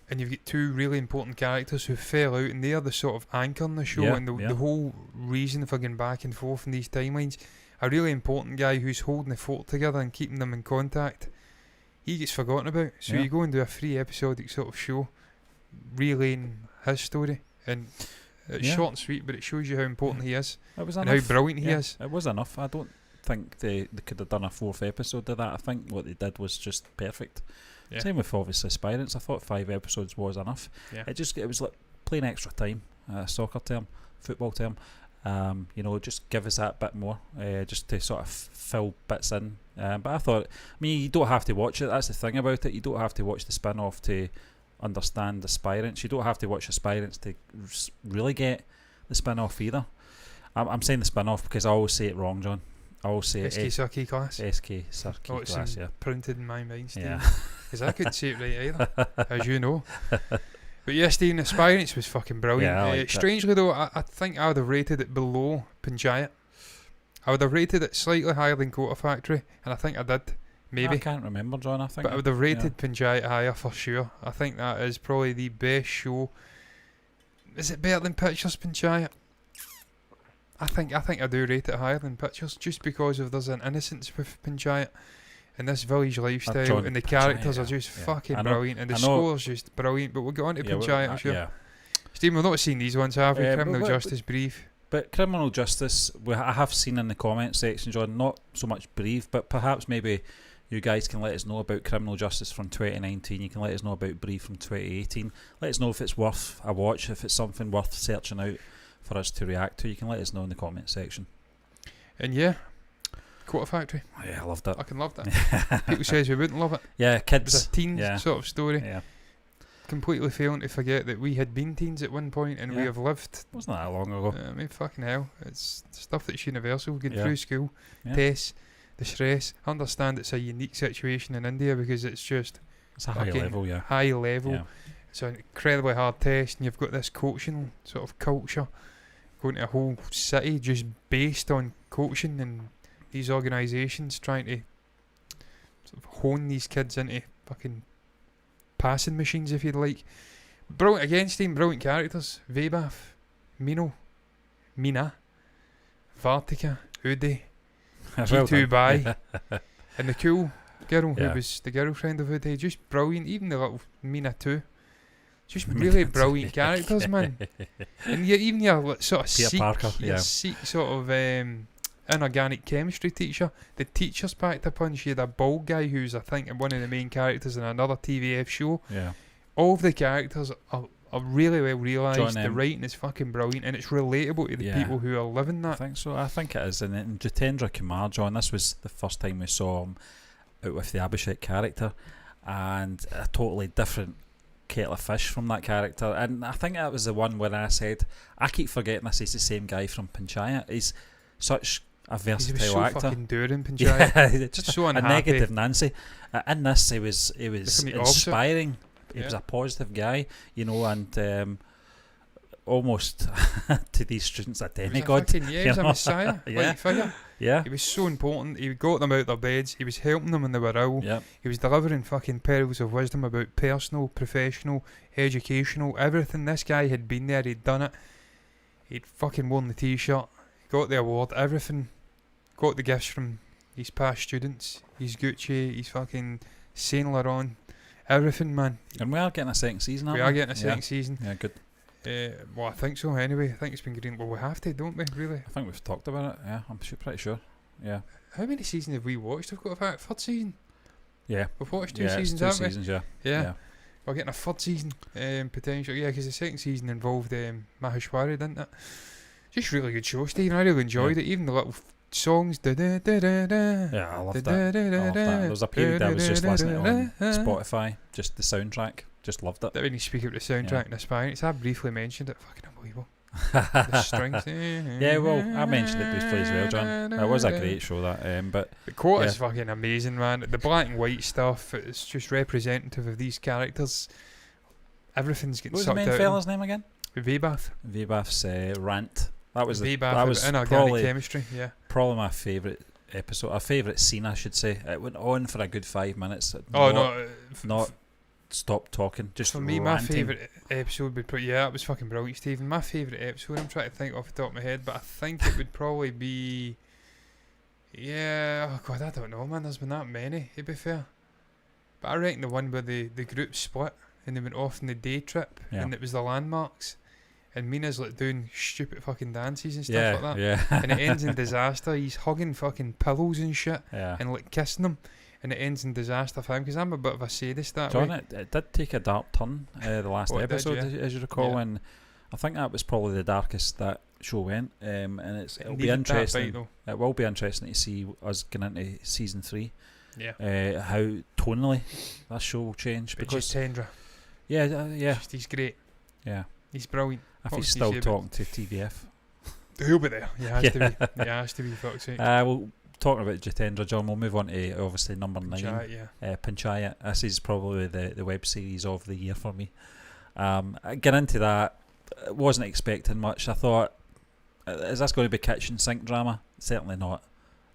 S1: and you've got 2 really important characters who fell out, and they're the sort of anchor in the show, and the whole reason for going back and forth in these timelines. A really important guy who's holding the fort together and keeping them in contact, he gets forgotten about. So you go and do a 3-episodic sort of show, relaying his story, and it's short and sweet, but it shows you how important he is and how brilliant he is.
S2: It was enough. I don't think they could have done a 4th episode of that. I think what they did was just perfect. Same with obviously Aspirants. I thought 5 episodes was enough. It was like playing extra time, soccer term, football term. You know, just give us that bit more, just to sort of fill bits in. But I thought, you don't have to watch it. That's the thing about it. You don't have to watch the spin-off to understand Aspirants. You don't have to watch Aspirants to really get the spin-off either. I'm saying the spin-off because I always say it wrong, John. I always say
S1: SK Surkey class.
S2: SK Surkey class,
S1: printed in my mind, Steve. Because I couldn't say it right either, as you know. But yeah, Stephen, Aspirants was fucking brilliant. Strangely though, I think I would have rated it below Panchayat. I would have rated it slightly higher than Kota Factory, and I think I did. Maybe.
S2: I can't remember, John. But
S1: I would have rated Panchayat higher for sure. I think that is probably the best show. Is it better than Pictures, Panchayat? I think I do rate it higher than Pictures, just because of there's an innocence with Panchayat and this village lifestyle, and the characters are just fucking brilliant, and the score's just brilliant. But we'll get on to Panchayat, I'm sure. Steve, we've not seen these ones, have we? Criminal Justice Brief.
S2: But Criminal Justice, I have seen in the comment section, John, not so much Brief, but perhaps maybe you guys can let us know about Criminal Justice from 2019. You can let us know about Brief from 2018. Let us know if it's worth a watch, if it's something worth searching out for us to react to. You can let us know in the comment section.
S1: And yeah, Quarter Factory.
S2: Oh, yeah, I loved it.
S1: I fucking loved it. People says we wouldn't love it.
S2: Yeah, kids.
S1: It was a teen sort of story.
S2: Yeah.
S1: Completely failing to forget that we had been teens at one point, and we have lived.
S2: Wasn't that long ago?
S1: I mean, fucking hell. It's stuff that's universal. Going through school, tests, the stress. I understand it's a unique situation in India because it's just...
S2: It's a high level,
S1: High level. Yeah. It's an incredibly hard test, and you've got this coaching sort of culture going to a whole city just based on coaching, and these organisations trying to sort of hone these kids into fucking passing machines, if you'd like. Brilliant against him, brilliant characters. Vaibhav, Meena, Vartika, Uday, G2 Bai, and the cool girl who was the girlfriend of Uday. Just brilliant. Even the little Meena too. Just really brilliant characters, man. And even your sort of Sikh sort of inorganic chemistry teacher. The teacher's packed a punch. You had a bald guy who's, I think, one of the main characters in another TVF show.
S2: Yeah.
S1: All of the characters are really well realised. The writing is fucking brilliant, and it's relatable to the people who are living that.
S2: I think so. I think it is. And Jitendra Kumar, John, this was the first time we saw him out with the Abhishek character, and a totally different kettle of fish from that character. And I think that was the one where I said, I keep forgetting this is the same guy from Panchayat. He's such a versatile actor.
S1: Fucking dour in Panchayat.
S2: Just so unhappy. A negative Nancy. In this, he was inspiring. He was a positive guy, and almost to these students a demigod.
S1: He was a messiah. Figure.
S2: Yeah.
S1: He was so important. He got them out of their beds. He was helping them when they were ill.
S2: Yep.
S1: He was delivering fucking pearls of wisdom about personal, professional, educational, everything. This guy had been there. He'd done it. He'd fucking worn the t-shirt. Got the award. Everything. Got the gifts from his past students. He's Gucci. He's fucking Saint Laurent. Everything, man.
S2: And we are getting a second season, aren't we?
S1: We are getting a second season.
S2: Yeah, good.
S1: Well, I think so anyway. I think it's been green. Well, we have to, don't we, really?
S2: I think we've talked about it, yeah. I'm pretty sure. Yeah.
S1: How many seasons have we watched? We've got a third season?
S2: Yeah.
S1: We've watched two seasons, haven't we?
S2: 2 seasons,
S1: yeah. We're getting a third season, potential. Yeah, because the second season involved Maheshwari, didn't it? Just really good show, Stephen. I really enjoyed it. Even the little songs.
S2: Yeah, I loved that. There was a period I was just listening on Spotify, just the soundtrack. Just loved it.
S1: When you speak about the soundtrack and the Spanish, I briefly mentioned it. Fucking unbelievable. The strings.
S2: Yeah, well, I mentioned it briefly as well, John. It was a great show, that. But
S1: the quote is fucking amazing, man. The black and white stuff, it's just representative of these characters. Everything's getting sucked out.
S2: What was the main fella's name again?
S1: Vaibhav.
S2: Vibhav's rant. That was
S1: inorganic
S2: probably
S1: chemistry. Yeah,
S2: probably my favourite episode, a favourite scene, I should say. It went on for a good 5 minutes. Not stop talking. Just
S1: for me,
S2: ranting.
S1: My favourite episode would probably it was fucking brilliant, Stephen. My favourite episode, I'm trying to think off the top of my head, but I think it would probably be. Yeah, oh god, I don't know, man. There's been that many, to be fair. But I reckon the one where the group split and they went off on the day trip, and it was the landmarks. And Mina's like doing stupid fucking dances and stuff like that.
S2: Yeah.
S1: And it ends in disaster. He's hugging fucking pillows and shit.
S2: Yeah.
S1: And like kissing them. And it ends in disaster for him because I'm a bit of a sadist that
S2: John,
S1: way.
S2: it did take a dark turn the last episode, as you recall. And I think that was probably the darkest that show went. And it'll be interesting. It will be interesting to see us getting into season 3.
S1: Yeah.
S2: How tonally that show will change.
S1: But because Tendra.
S2: Yeah.
S1: He's great.
S2: Yeah.
S1: He's brilliant.
S2: If he's still talking to TVF.
S1: He'll be there. He has to be. He has to be, fuck's sake.
S2: Well, talking about Jitendra, John, we'll move on to obviously number 9. Panchayat. This is probably the web series of the year for me. Getting into that, wasn't expecting much. I thought, is this going to be kitchen sink drama? Certainly not.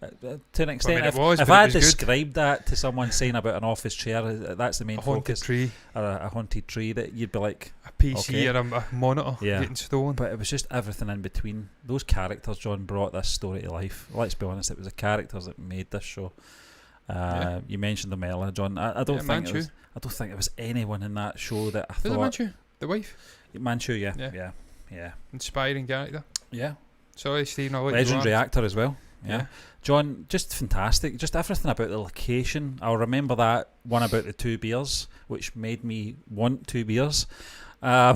S2: To an extent, if I described that to someone saying about an office chair, that's the main focus.
S1: Tree.
S2: Or a haunted tree, that you'd be like
S1: a PC or a monitor getting stolen.
S2: But it was just everything in between. Those characters, John, brought this story to life. Let's be honest, it was the characters that made this show. You mentioned them earlier, John. I don't think I don't think it was anyone in that show that I thought.
S1: Was it Manchu? The wife?
S2: Manchu, yeah.
S1: Inspiring character.
S2: Yeah.
S1: Sorry, Stephen.
S2: Legendary actor as well. Yeah. John, just fantastic. Just everything about the location. I'll remember that one about the 2 beers, which made me want 2 beers. I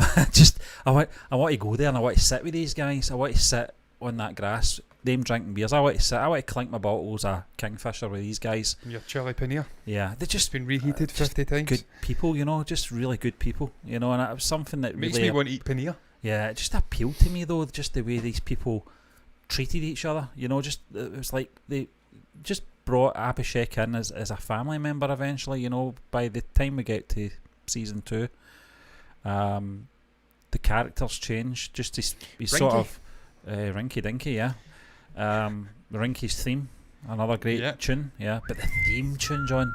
S2: want to go there and I want to sit with these guys. I want to sit on that grass, them drinking beers. I want to clink my bottles of Kingfisher with these guys.
S1: Your chili paneer.
S2: Yeah, they've just
S1: been reheated 50 times.
S2: Good people, just really good people, and it was something that
S1: makes
S2: really
S1: me want to eat paneer.
S2: Yeah, it just appealed to me though, just the way these people treated each other. Just it was like they just brought Abhishek in as a family member eventually. By the time we get to season 2, the characters change. Just he's sort of Rinky Dinky, Rinky's theme, another great tune, but the theme tune, John,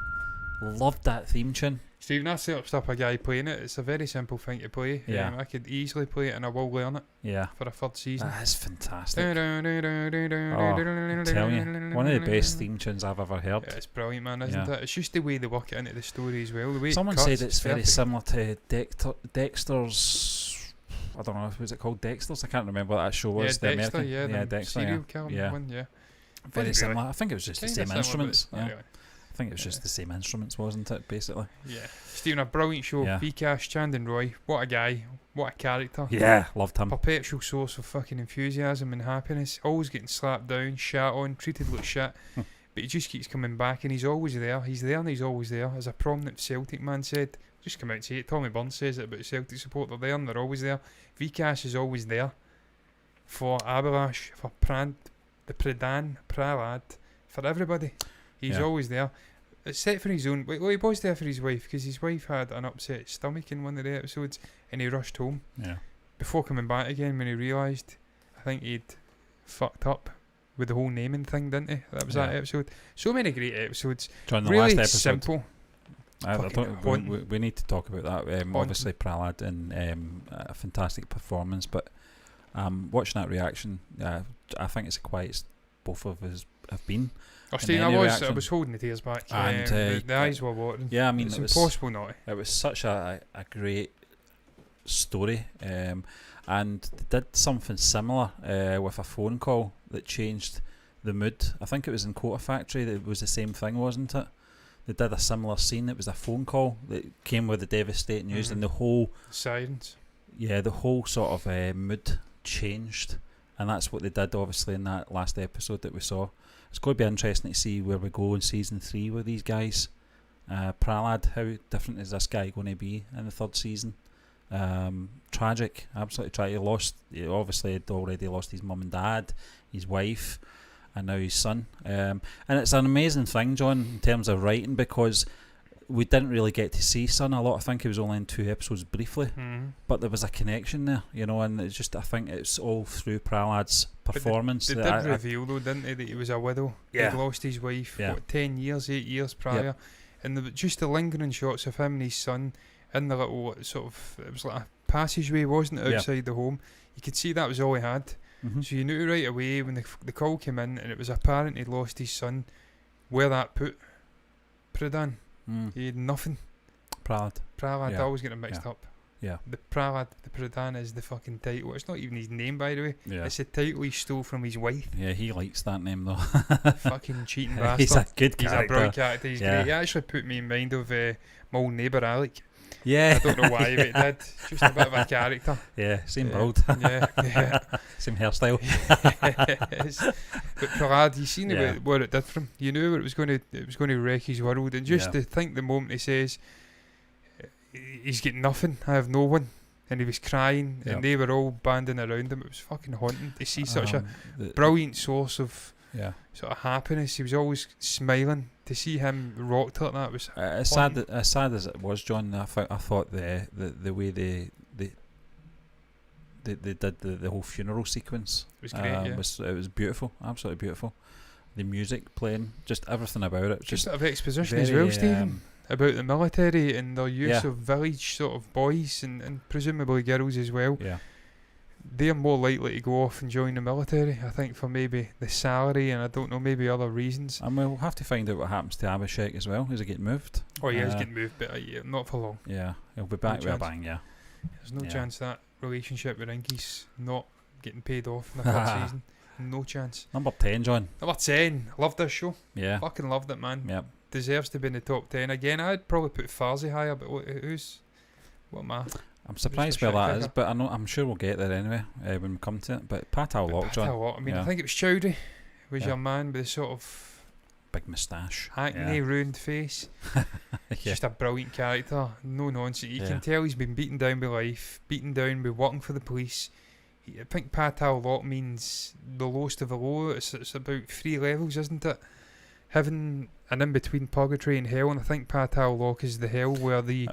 S2: loved that theme tune.
S1: Stephen, I set up a guy playing it. It's a very simple thing to play. I could easily play it and I will learn it for a 3rd season.
S2: That is fantastic. I'm telling you, one of the best theme tunes I've ever heard.
S1: Yeah, it's brilliant, man, isn't it? It's just the way they work it into the story as well. The way
S2: someone said it's very similar to Dexter's. I don't know, was it called Dexter's? I can't remember what that show was.
S1: Yeah, Dexter,
S2: the
S1: Dexter, serial killer one,
S2: Very similar. I think it was just the same instruments.
S1: Anyway.
S2: I think it was just the same instruments, wasn't it, basically?
S1: Yeah. Stephen, a brilliant show. Vikas Chandan Roy, what a guy, what a character.
S2: Yeah, loved him.
S1: Perpetual source of fucking enthusiasm and happiness. Always getting slapped down, shat on, treated like shit. But he just keeps coming back and he's always there. He's there and he's always there. As a prominent Celtic man said, just come out and say it. Tommy Burns says it about Celtic support. They're there and they're always there. Vikas is always there for Abhilash, for the Pradhan, Prahlad, for everybody. He's always there. Except for his own. Well, he was there for his wife because his wife had an upset stomach in one of the episodes and he rushed home.
S2: Yeah.
S1: Before coming back again when he realised, I think he'd fucked up with the whole naming thing, didn't he? That was that episode. So many great episodes.
S2: John, the
S1: really
S2: last episode.
S1: Simple.
S2: We need to talk about that. Obviously, Prahlad and a fantastic performance, but watching that reaction, I think it's the quietest both of us have been.
S1: Steve, I was holding the tears back. And the eyes were watering.
S2: Yeah, I mean,
S1: it's impossible not.
S2: It was such a great story, and they did something similar with a phone call that changed the mood. I think it was in Quota Factory that it was the same thing, wasn't it? They did a similar scene. It was a phone call that came with the devastating news, and the whole
S1: sirens.
S2: Yeah, the whole sort of mood changed, and that's what they did. Obviously, in that last episode that we saw, it's going to be interesting to see where we go in season 3 with these guys. Prahlad, how different is this guy going to be in the 3rd season? Tragic, absolutely tragic. He obviously had already lost his mum and dad, his wife, and now his son. And it's an amazing thing, John, in terms of writing, because we didn't really get to see son a lot. I think he was only in 2 episodes briefly, but there was a connection there, and it's just, I think it's all through Prahlad's performance.
S1: They did reveal though, didn't they, that he was a widow.
S2: Yeah.
S1: He'd lost his wife 10 years, 8 years prior, and just the lingering shots of him and his son in the little sort of, it was like a passageway, wasn't it, outside the home. You could see that was all he had. So you knew right away when the call came in and it was apparent he'd lost his son, where that put Pradhan. He had nothing. Prahlad, I always get him mixed up.
S2: Yeah.
S1: The Prahlad, the Pradhan is the fucking title. It's not even his name, by the way. Yeah. It's the title he stole from his wife.
S2: Yeah, he likes that name though.
S1: Fucking cheating bastard.
S2: He's a good character.
S1: He's a brilliant character. He's great. He actually put me in mind of my old neighbour Alec.
S2: Yeah.
S1: I don't know why, but it did. Just a bit of a character.
S2: Yeah, same build.
S1: Yeah.
S2: Same hairstyle.
S1: Yes. But Prahlad, you seen what it did for him. You knew it was going to wreck his world, and just to think the moment he says he's got nothing, I have no one, and he was crying, and they were all banding around him. It was fucking haunting to see such a brilliant source of sort of happiness. He was always smiling. To see him rocked like that was
S2: as sad as it was, John. I thought the way they did the whole funeral sequence
S1: was great.
S2: It was beautiful, absolutely beautiful. the music playing, just everything about it.
S1: Just a bit of exposition as well, Stephen, about the military and their use of village sort of boys and presumably girls as well.
S2: Yeah.
S1: They're more likely to go off and join the military, I think, for maybe the salary and I don't know, maybe other reasons.
S2: And we'll have to find out what happens to Abhishek as well. Is he getting moved?
S1: Oh yeah, he's getting moved, but not for long.
S2: Yeah, he'll be back with a bang, yeah.
S1: There's no chance that relationship with Inky's not getting paid off in the third season. No chance.
S2: Number 10, John.
S1: Number 10. Love this show.
S2: Yeah.
S1: Fucking loved it, man.
S2: Yep.
S1: Deserves to be in the top 10. Again, I'd probably put Farsi higher, but what am I?
S2: I'm surprised where that is, but I'm sure we'll get there anyway when we come to it. But Patal Lok, John.
S1: Patal Lok, I mean, I think it was Chowdhury was your man with the sort of
S2: big moustache,
S1: acne ruined face. Just a brilliant character, no nonsense. You can tell he's been beaten down by life, beaten down by working for the police. I think Patal Lok means the lowest of the low. It's about 3 levels, isn't it? Heaven and in between purgatory and hell, and I think Patal Lok is the hell where the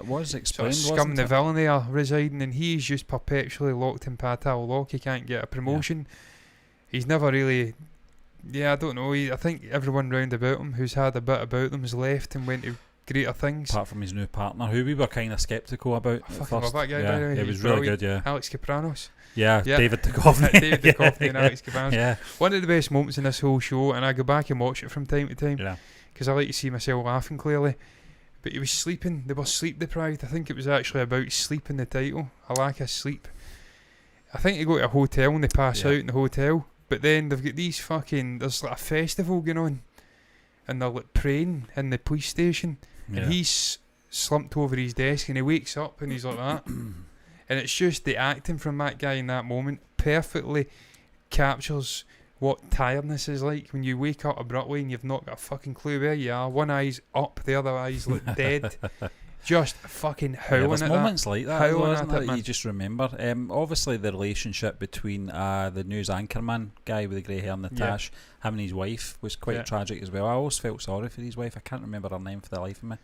S1: sort of scum and the villainy are residing, and he's just perpetually locked in Patal Lok. He can't get a promotion. He's never really, I don't know. I think everyone round about him who's had a bit about them has left and went to greater things.
S2: Apart from his new partner, who we were kind of sceptical about.
S1: I fucking love that guy, by the way.
S2: It was really good,
S1: Alex Kapranos.
S2: Yeah, David Duchovny.
S1: David Duchovny and Alex Kapranos. Yeah. One of the best moments in this whole show, and I go back and watch it from time to time.
S2: Yeah.
S1: Because I like to see myself laughing clearly. But he was sleeping. They were sleep deprived. I think it was actually about sleep in the title. A lack of sleep. I think they go to a hotel and they pass out in the hotel. But then they've got these there's like a festival going on. And they're like praying in the police station. And he's slumped over his desk and he wakes up and he's like that. And it's just the acting from that guy in that moment perfectly captures what tiredness is like when you wake up abruptly and you've not got a fucking clue where you are. One eye's up, the other eye's like dead. Just fucking howling
S2: there's
S1: at
S2: moments like that,
S1: isn't
S2: that you just remember. Obviously the relationship between the news anchorman guy with the grey hair and the tash, him and his wife was quite tragic as well. I always felt sorry for his wife. I can't remember her name for the life of me.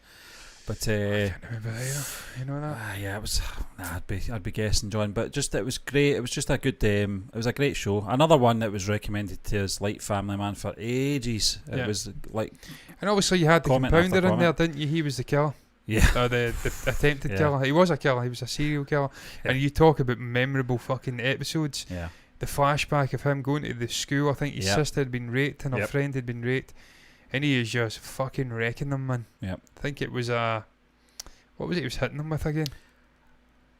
S2: But
S1: I can't remember either. You know that?
S2: Yeah, it was. I'd be guessing, John. But it was great. It was just a good. It was a great show. Another one that was recommended to us, like Family Man, for ages. It was like.
S1: And obviously you had the compounder in there, didn't you? He was the killer.
S2: Yeah.
S1: The attempted killer. He was a killer. He was a serial killer. Yeah. And you talk about memorable fucking episodes.
S2: Yeah.
S1: The flashback of him going to the school. I think his sister had been raped and her friend had been raped. And he is just fucking wrecking them, man.
S2: Yep.
S1: I think it was what was it he was hitting them with again?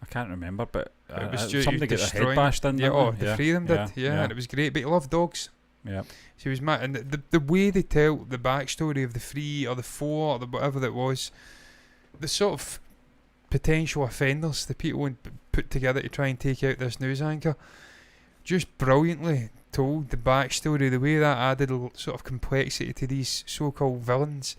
S2: I can't remember, but
S1: it was
S2: somebody got their head bashed in.
S1: The 3 of them did. Yeah, and it was great. But he loved dogs.
S2: Yeah.
S1: So he was mad. And the way they tell the backstory of the 3 or the 4 or the whatever that was, the sort of potential offenders, the people put together to try and take out this news anchor, just brilliantly told the backstory, the way that added a sort of complexity to these so-called villains,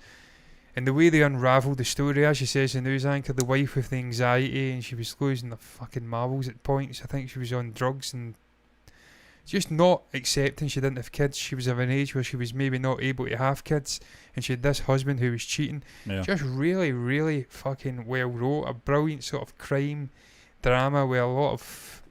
S1: and the way they unravelled the story. As she says, the news anchor, the wife with the anxiety, and she was losing the fucking marbles at points. I think she was on drugs and just not accepting she didn't have kids. She was of an age where she was maybe not able to have kids, and she had this husband who was cheating. Just really, really fucking well wrote. A brilliant sort of crime drama with a lot of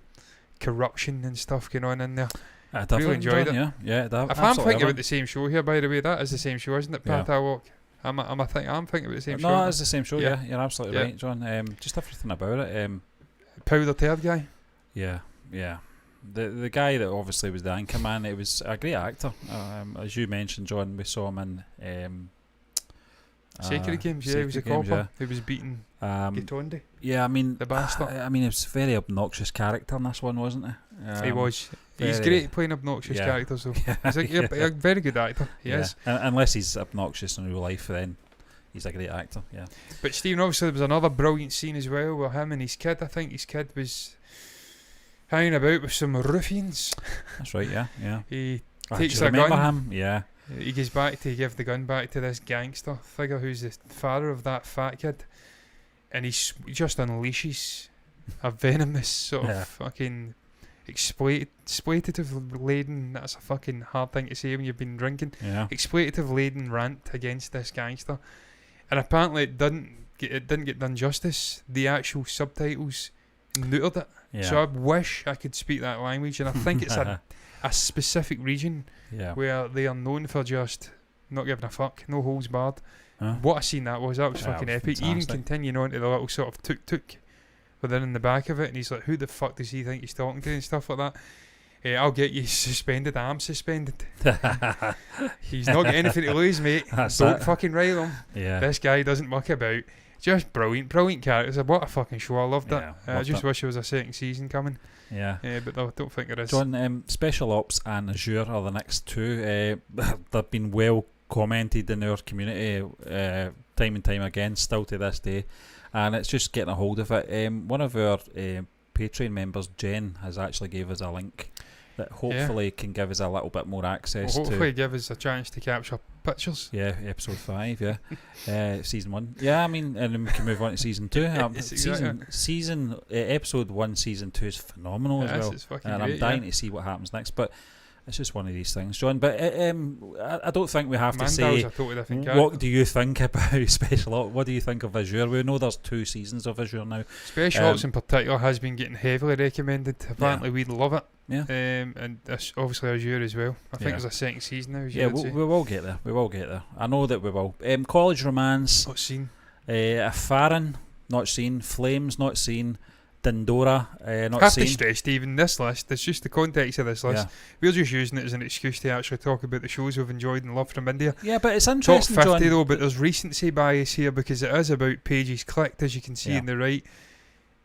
S1: corruption and stuff going on in there.
S2: I definitely really enjoyed it. Yeah,
S1: if I'm thinking about the same show here, by the way, that is the same show, isn't it? Patal Lok. I'm thinking about the same show.
S2: No, it's the same show. Yeah, you're absolutely right, John. Just everything about it.
S1: Powder Turd guy.
S2: Yeah. The guy that obviously was the anchor man, it was a great actor. As you mentioned, John, we saw him in
S1: Sacred Games. He was a copper who was beating Gatondi.
S2: Yeah, I mean,
S1: the bastard.
S2: I mean, it was a very obnoxious character in this one, wasn't he?
S1: He was. He's great at playing obnoxious characters, though. He's a very good actor. He is.
S2: Unless he's obnoxious in real life, then he's a great actor. Yeah.
S1: But Stephen, obviously, there was another brilliant scene as well with him and his kid. I think his kid was hanging about with some ruffians.
S2: That's right. Yeah.
S1: He takes a gun.
S2: Him? Yeah.
S1: He goes back to give the gun back to this gangster figure who's the father of that fat kid, and he just unleashes a venomous sort of fucking exploitative laden. That's a fucking hard thing to say when you've been drinking.
S2: Yeah.
S1: Exploitative laden rant against this gangster, and apparently it didn't get done justice. The actual subtitles neutered it. Yeah. So I wish I could speak that language, and I think it's a specific region where they are known for just not giving a fuck, no holds barred. What a scene that was fucking epic. Even continuing on to the little sort of tuk-tuk within in the back of it, and he's like, who the fuck does he think he's talking to and stuff like that. I'll get you suspended, I'm suspended. He's not got anything to lose, mate. Don't fucking rile him. This guy doesn't muck about. Just brilliant characters. What a fucking show. I loved it. I just wish there was a second season coming. But I don't think there is.
S2: John, Special Ops and Azure are the next two. They've been well commented in our community time and time again, still to this day, and it's just getting a hold of it. One of our Patreon members, Jen, has actually gave us a link that hopefully can give us a little bit more access to.
S1: Hopefully give us a chance to capture pictures.
S2: Episode 5, season 1. I mean, and then we can move on to season 2. Episode 1, season 2 is phenomenal as well. And I'm dying to see what happens next. But it's just one of these things, John. But I don't think we have to say, what do you think about Special Ops? What do you think of Azure? We know there's 2 seasons of Azure now.
S1: Special Ops in particular has been getting heavily recommended. Apparently we love it. And obviously Azure as well. I think there's a second season now.
S2: We will get there. I know that we will. College Romance.
S1: Not seen.
S2: Farron. Not seen. Flames. Not seen. Dindora, not
S1: have
S2: seen.
S1: To stress, Stephen, this list, it's just the context of this list. We're just using it as an excuse to actually talk about the shows we've enjoyed and loved from India.
S2: But it's interesting,
S1: Top 50
S2: John.
S1: though, but there's recency bias here because it is about pages clicked, as you can see in the right.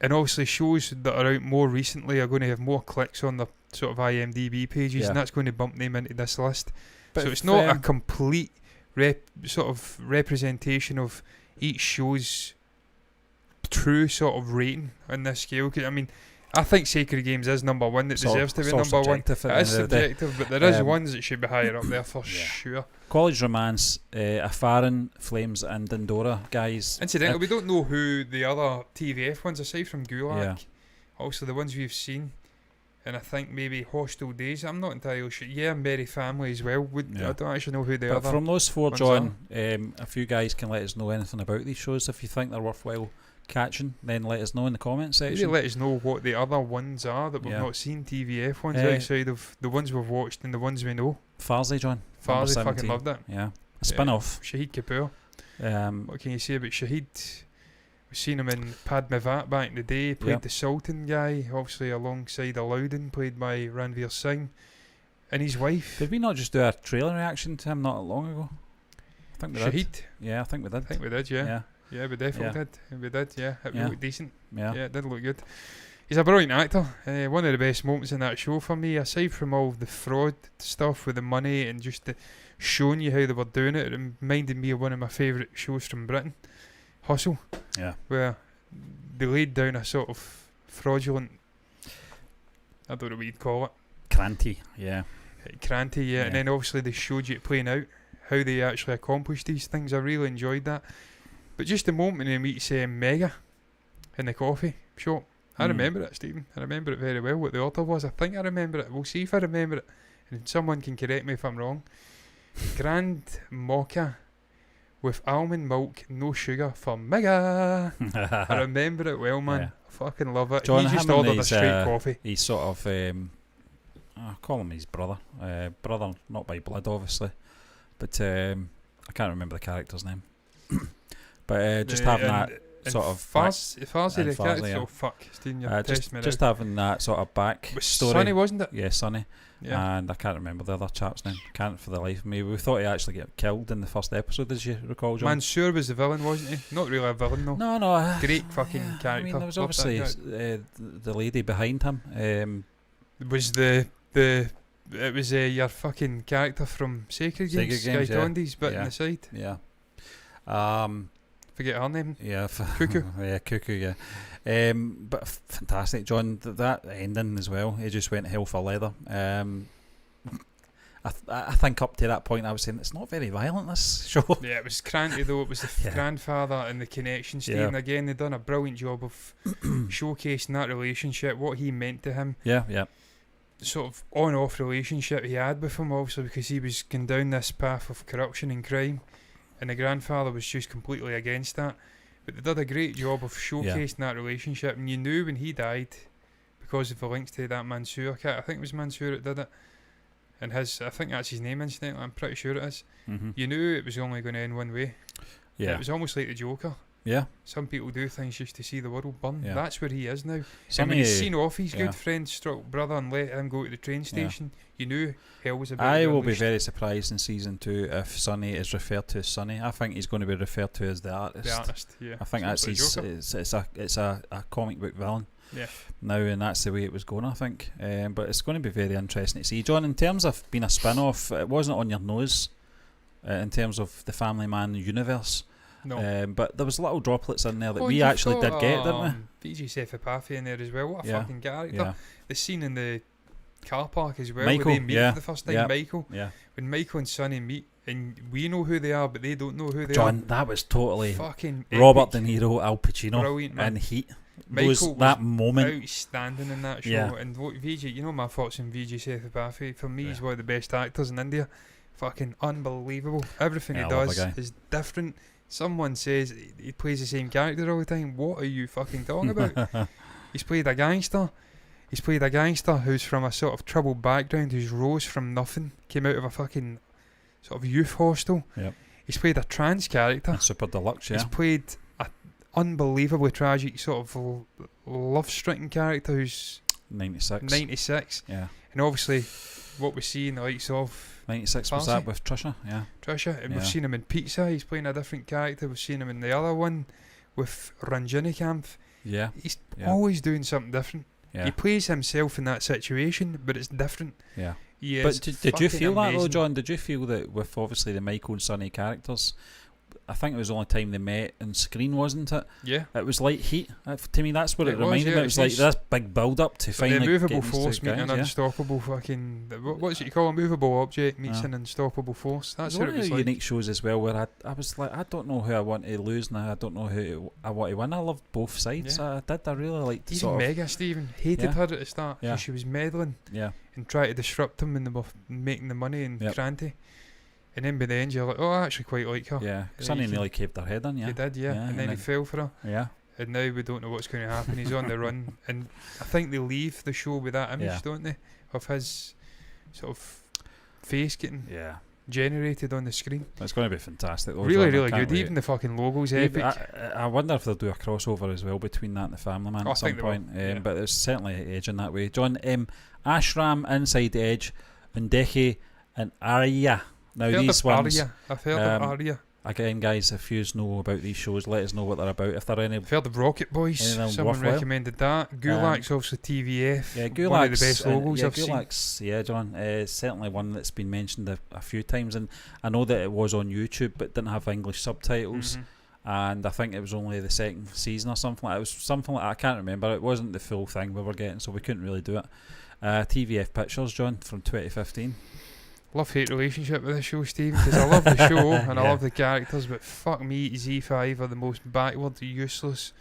S1: And obviously shows that are out more recently are going to have more clicks on the sort of IMDB pages, and that's going to bump them into this list. But so it's not a complete sort of representation of each show's true sort of rating on this scale. I mean, I think Sacred Games is number one. It deserves to be number one. It is subjective, but there is ones that should be higher up there for sure.
S2: College Romance, Farron, Flames and Dindora, guys.
S1: Incidentally, we don't know who the other TVF ones, aside from Gulag. Also the ones we've seen, and I think maybe Hostel Days, I'm not entirely sure. Merry Family as well. I don't actually know who the other
S2: from those 4, John, if you guys can let us know anything about these shows, if you think they're worthwhile catching, then let us know in the comment section.
S1: Maybe let us know what the other ones are that we've not seen, TVF ones, outside of the ones we've watched and the ones we know.
S2: Farsi, John.
S1: Farsi, fucking loved it.
S2: A spin-off.
S1: Shahid Kapoor. What can you say about Shahid? We've seen him in Padmavat back in the day. Played the Sultan guy, obviously alongside Aladdin, played by Ranveer Singh, and his wife.
S2: Did we not just do a trailer reaction to him not long ago? I think we
S1: Shahid?
S2: did. Yeah, I think we did.
S1: Yeah, we definitely did. We did, It looked decent.
S2: Yeah,
S1: it did look good. He's a brilliant actor. One of the best moments in that show for me, aside from all the fraud stuff with the money and just showing you how they were doing it, it reminded me of one of my favourite shows from Britain, Hustle. Where they laid down a sort of fraudulent, I don't know what you'd call it.
S2: Cranty,
S1: and then obviously they showed you it playing out, how they actually accomplished these things. I really enjoyed that. But just the moment he meets Mega in the coffee shop, I remember it, Stephen. I remember it very well, what the order was. I think I remember it. We'll see if I remember it. And someone can correct me if I'm wrong. Grand Mocha with almond milk, no sugar for Mega. I remember it well, man. I fucking love it.
S2: John,
S1: he just ordered a straight coffee.
S2: He's sort of, I call him his brother. Brother, not by blood, obviously. But I can't remember the character's name. But just having that sort of
S1: Farsi, the character. Oh fuck, Stephen, you're testing me
S2: just
S1: now.
S2: having that sort of back story.
S1: Sonny, wasn't it?
S2: Yeah, Sonny. And I can't remember the other chap's name. Can't for the life of me. We thought he actually got killed in the first episode, as you recall, John.
S1: Mansoor was the villain, wasn't he? Not really a villain, though.
S2: No.
S1: Great fucking character.
S2: I mean, there was obviously the lady behind him.
S1: It was your fucking character from Sacred Games, Sky Tondi's bit in the side. Forget her name.
S2: Cuckoo. Cuckoo. But fantastic, John. That ending as well. He just went hell for leather. I think up to that point I was saying it's not very violent, this show.
S1: Yeah, it was cranty though. It was the grandfather and the connection, Stephen. Again, they'd done a brilliant job of showcasing that relationship, what he meant to him.
S2: Yeah.
S1: The sort of on-off relationship he had with him, obviously, because he was going down this path of corruption and crime. And the grandfather was just completely against that. But they did a great job of showcasing that relationship. And you knew when he died, because of the links to that Mansoor cat, I think it was Mansoor that did it, and I think that's his name, incidentally, I'm pretty sure it is.
S2: Mm-hmm.
S1: You knew it was only going to end one way.
S2: Yeah.
S1: It was almost like the Joker.
S2: Yeah.
S1: Some people do things just to see the world burn.
S2: Yeah.
S1: That's where he is now.
S2: Sonny,
S1: and when he's seen off his
S2: yeah.
S1: good friend struck brother and let him go to the train station, you knew hell was about
S2: I
S1: to be
S2: will be
S1: unleashed.
S2: very surprised in season 2 if Sonny is referred to as Sonny. I think he's going to be referred to as the artist.
S1: The artist, yeah.
S2: I think that's it's a comic book villain.
S1: Yeah.
S2: Now, and that's the way it was going, I think. But it's going to be very interesting to see. John, in terms of being a spin-off, it wasn't on your nose in terms of the Family Man universe.
S1: No.
S2: But there was little droplets in there that we actually did get, didn't we?
S1: VJ Sephipathi in there as well. What a fucking character.
S2: Yeah.
S1: The scene in the car park as well,
S2: Michael,
S1: where they meet for the first time, Michael.
S2: Yeah.
S1: When Michael and Sonny meet, and we know who they are, but they don't know who they are.
S2: John, that was totally
S1: fucking
S2: Robert
S1: epic.
S2: De Niro, Al Pacino,
S1: Brilliant, man.
S2: and Heat.
S1: Michael
S2: That
S1: was
S2: moment,
S1: outstanding in that show.
S2: Yeah.
S1: And what VJ, you know my thoughts on VJ Sethupathi. For me, he's
S2: Yeah.
S1: one of the best actors in India. Fucking unbelievable. Everything
S2: Yeah,
S1: he
S2: I love
S1: does
S2: the guy.
S1: is different. Someone says he plays the same character all the time. What are you fucking talking about? He's played a gangster. He's played a gangster who's from a sort of troubled background, who's rose from nothing, came out of a fucking sort of youth hostel.
S2: Yep.
S1: He's played a trans character.
S2: Super Deluxe, yeah.
S1: He's played a unbelievably tragic sort of love-stricken character who's 96.
S2: Yeah.
S1: And obviously, what we see in the likes of
S2: 96 was that with Trisha, yeah.
S1: Trisha, and
S2: Yeah.
S1: we've seen him in Pizza. He's playing a different character. We've seen him in the other one with Ranjinikanth.
S2: Yeah.
S1: He's
S2: Yeah.
S1: always doing something different.
S2: Yeah.
S1: He plays himself in that situation, but it's different.
S2: Yeah.
S1: He is
S2: But did you
S1: fucking
S2: feel that though,
S1: amazing.
S2: John? Did you feel that with obviously the Michael and Sonny characters, I think it was the only time they met on screen, wasn't it?
S1: Yeah.
S2: It was like Heat. To me, that's what it
S1: It was,
S2: reminded
S1: yeah,
S2: me. It was like
S1: it's
S2: this big build-up to
S1: But
S2: finally
S1: the movable
S2: get these
S1: force
S2: two
S1: meeting an
S2: guys,
S1: unstoppable fucking... What's it you call a movable object meets
S2: Yeah.
S1: an unstoppable force? That's
S2: It's
S1: what
S2: one
S1: it
S2: of
S1: was
S2: the
S1: like.
S2: unique shows as well where I was like, I don't know who I want to lose now. I don't know who I want to win. I loved both sides.
S1: Yeah.
S2: I really liked to
S1: Even
S2: sort of...
S1: Mega Stephen hated
S2: Yeah.
S1: her at the start because
S2: Yeah.
S1: she was meddling
S2: Yeah.
S1: and tried to disrupt him and they were making the money and
S2: Yep.
S1: cranty. And then by the end you're like, oh, I actually quite like her.
S2: Yeah.
S1: Yeah,
S2: Sonny
S1: you
S2: nearly caved her head in, yeah.
S1: He did, yeah.
S2: Yeah,
S1: And then he fell for her.
S2: Yeah.
S1: And now we don't know what's going to happen. He's on the run. And I think they leave the show with that image,
S2: Yeah.
S1: don't they? Of his sort of face getting
S2: Yeah.
S1: generated on the screen.
S2: It's going to be fantastic though.
S1: Really,
S2: John. I
S1: really
S2: can't
S1: good.
S2: wait.
S1: Even the fucking logo's epic.
S2: I wonder if they'll do a crossover as well between that and the Family Man
S1: Oh, I
S2: at some
S1: think they will,
S2: point.
S1: yeah.
S2: But it's certainly edging that way. John, Ashram, Inside Edge, Undeki, and Arya. Now
S1: I've heard
S2: these
S1: of
S2: ones,
S1: Arya. I've heard of Arya.
S2: again, guys, if you know about these shows, let us know what they're about. If there are any,
S1: I've heard of Rocket Boys.
S2: Any of them
S1: Someone
S2: worthwhile?
S1: recommended that. Gulak's also TVF.
S2: yeah, Gulak's
S1: one of the best logos
S2: yeah,
S1: I've seen.
S2: Gulak's, yeah, John, certainly one that's been mentioned a few times, and I know that it was on YouTube, but didn't have English subtitles.
S1: Mhm.
S2: And I think it was only the second season or something like that. It was something like that. I can't remember. It wasn't the full thing we were getting, so we couldn't really do it. TVF Pictures, John, from 2015.
S1: Love-hate relationship with this show, Steve, because I love the show and I
S2: Yeah.
S1: love the characters, but fuck me, Z5 are the most backward, useless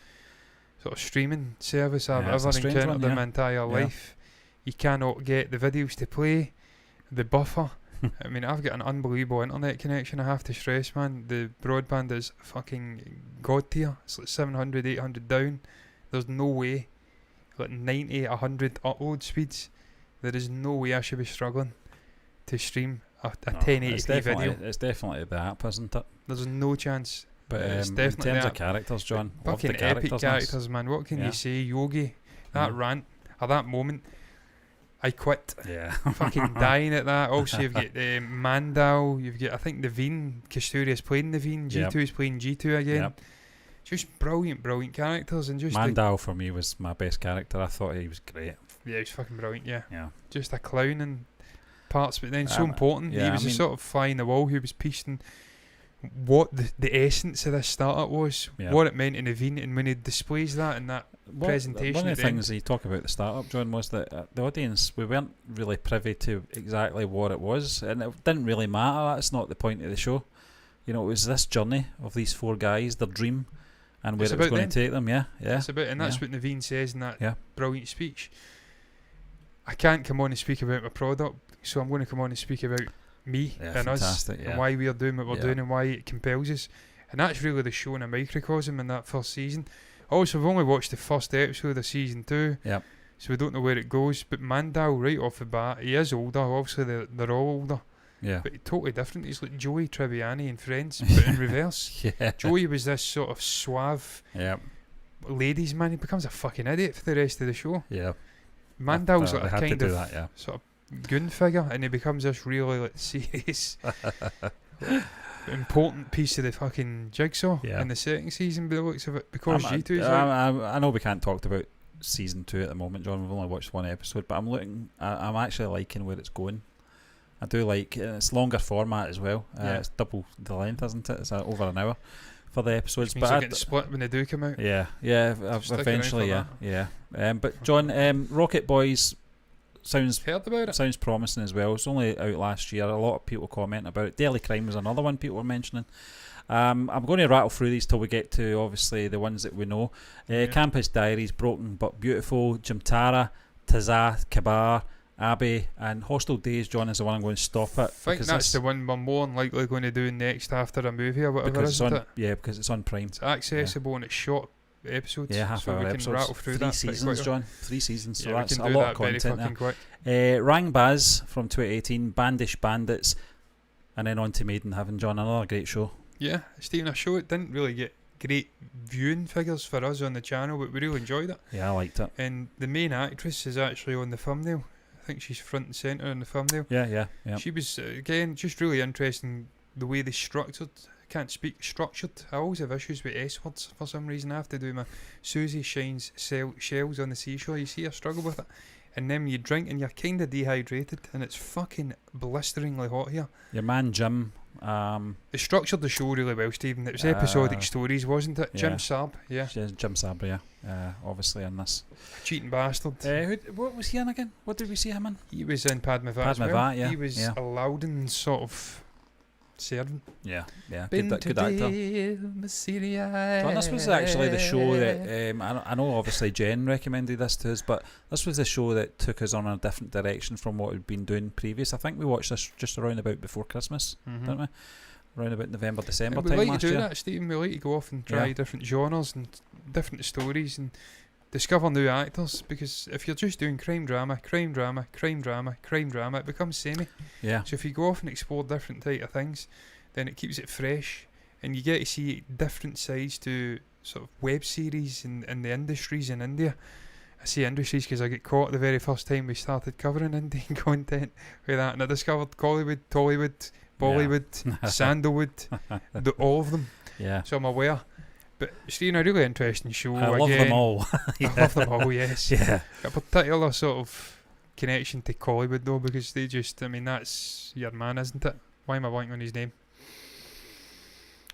S1: sort of streaming service I've
S2: Yeah, it's a
S1: ever
S2: strange
S1: encountered
S2: one,
S1: in my
S2: yeah.
S1: entire
S2: Yeah.
S1: life. You cannot get the videos to play, the buffer. I mean, I've got an unbelievable internet connection, I have to stress, man. The broadband is fucking god tier. It's like 700, 800 down. There's no way. Like 90, 100 upload speeds. There is no way I should be struggling to stream a
S2: No,
S1: 1080p video.
S2: It's definitely the app, isn't it?
S1: There's no chance.
S2: But
S1: It's
S2: in
S1: definitely
S2: terms
S1: that.
S2: of characters, John, love
S1: Fucking
S2: the characters.
S1: epic characters, man. What can
S2: Yeah.
S1: you say? Yogi, that
S2: Yeah.
S1: rant, or that moment, I quit.
S2: Yeah.
S1: Fucking dying at that. Also, you've got Mandal. You've got, I think, Naveen Kasturia's playing Naveen. G2's playing G2 again.
S2: Yep.
S1: Just brilliant characters, and just like,
S2: Mandal for me was my best character. I thought he was great.
S1: yeah, he's fucking brilliant. Yeah,
S2: Yeah.
S1: just a clown in parts, but then so important.
S2: yeah,
S1: He was
S2: I
S1: a
S2: mean-
S1: sort of fly in the wall who was piecing what the essence of this startup was,
S2: Yeah.
S1: what it meant in Naveen, and when he displays that in that presentation
S2: One
S1: at
S2: of the
S1: the
S2: things you talk about the startup, John, was that the audience, we weren't really privy to exactly what it was, and it didn't really matter. That's not the point of the show. You know, it was this journey of these four guys, their dream, and where
S1: It's
S2: it was
S1: about
S2: going to take them. Yeah, yeah.
S1: That's about, and that's
S2: yeah.
S1: what Naveen says in that
S2: Yeah.
S1: brilliant speech. I can't come on and speak about my product, so I'm going to come on and speak about me
S2: Yeah,
S1: and us
S2: fantastic, yeah.
S1: and why we're doing what we're
S2: Yeah.
S1: doing and why it compels us. And that's really the show in a microcosm in that first season. Also, I've only watched the first episode of season 2,
S2: Yep.
S1: so we don't know where it goes. But Mandel, right off the bat, he is older. Obviously, they're all older.
S2: Yeah.
S1: But totally different. He's like Joey Tribbiani in Friends, but in reverse.
S2: Yeah.
S1: Joey was this sort of suave ladies man. He becomes a fucking idiot for the rest of the show.
S2: Yeah.
S1: Mandel's like a kind of
S2: that,
S1: sort of goon figure, and he becomes this really like serious, important piece of the fucking jigsaw in the second season by the looks of it. Because G2's
S2: I know we can't talk about season 2 at the moment, John. We've only watched one episode, but I'm actually liking where it's going. I do like it's longer format as well. It's double the length, isn't it? It's over an hour for the episodes.
S1: But getting split when they do come out.
S2: Yeah, eventually, yeah. But John, Rocket Boys sounds promising as well. It's only out last year. A lot of people comment about it. Daily Crime was another one people were mentioning. I'm going to rattle through these till we get to obviously the ones that we know. Campus Diaries, Broken but Beautiful, Jimtara, Tazza, Kabar, Abbey, and Hostel Days. John, is the one I'm going to stop it.
S1: I think that's the one we're more than likely going to do next after a movie or whatever, isn't it?
S2: Yeah, because it's on Prime.
S1: It's accessible and it's short episodes.
S2: Yeah, half-hour episodes. Rattle through 3 seasons, John. 3 seasons, so that's a lot of content there. Rang Baz from 2018, Bandish Bandits, and then on to Maiden Heaven, John. Another great show.
S1: Yeah, Stephen, a show it didn't really get great viewing figures for us on the channel, but we really enjoyed it.
S2: Yeah, I liked it.
S1: And the main actress is actually on the thumbnail. I think she's front and centre in the thumbnail.
S2: Yeah.
S1: She was, again, just really interesting the way they structured. I can't speak structured. I always have issues with S words for some reason. I have to do my Susie Shines shells on the seashore. You see, I struggle with it. And then you drink and you're kind of dehydrated, and it's fucking blisteringly hot here.
S2: Your man Jim.
S1: They structured the show really well, Stephen. It was episodic stories, wasn't it? Jim Saab,
S2: Jim Saab, obviously in this.
S1: Cheating bastard.
S2: What was he in again? What did we see him in?
S1: He was in Padmavat as well. He was Aladdin sort of servant.
S2: Yeah. Good actor. John, this was actually the show that I know obviously Jen recommended this to us, but this was the show that took us on a different direction from what we'd been doing previous. I think we watched this just around about before Christmas, didn't we? Around about November, December time last year. We like to do that,
S1: Stephen. We like to go off and try different genres and different stories and discover new actors, because if you're just doing crime drama, it becomes samey.
S2: Yeah.
S1: So if you go off and explore different type of things, then it keeps it fresh, and you get to see different sides to sort of web series and the industries in India. I say industries because I get caught the very first time we started covering Indian content with that, and I discovered Collywood, Tollywood, Bollywood, Sandalwood, all of them.
S2: Yeah.
S1: So I'm aware. But Stephen, a really interesting show.
S2: I love them all.
S1: I love them all, yes.
S2: Yeah.
S1: A particular sort of connection to Collywood though, because they just, I mean, that's your man, isn't it? Why am I blanking on his name?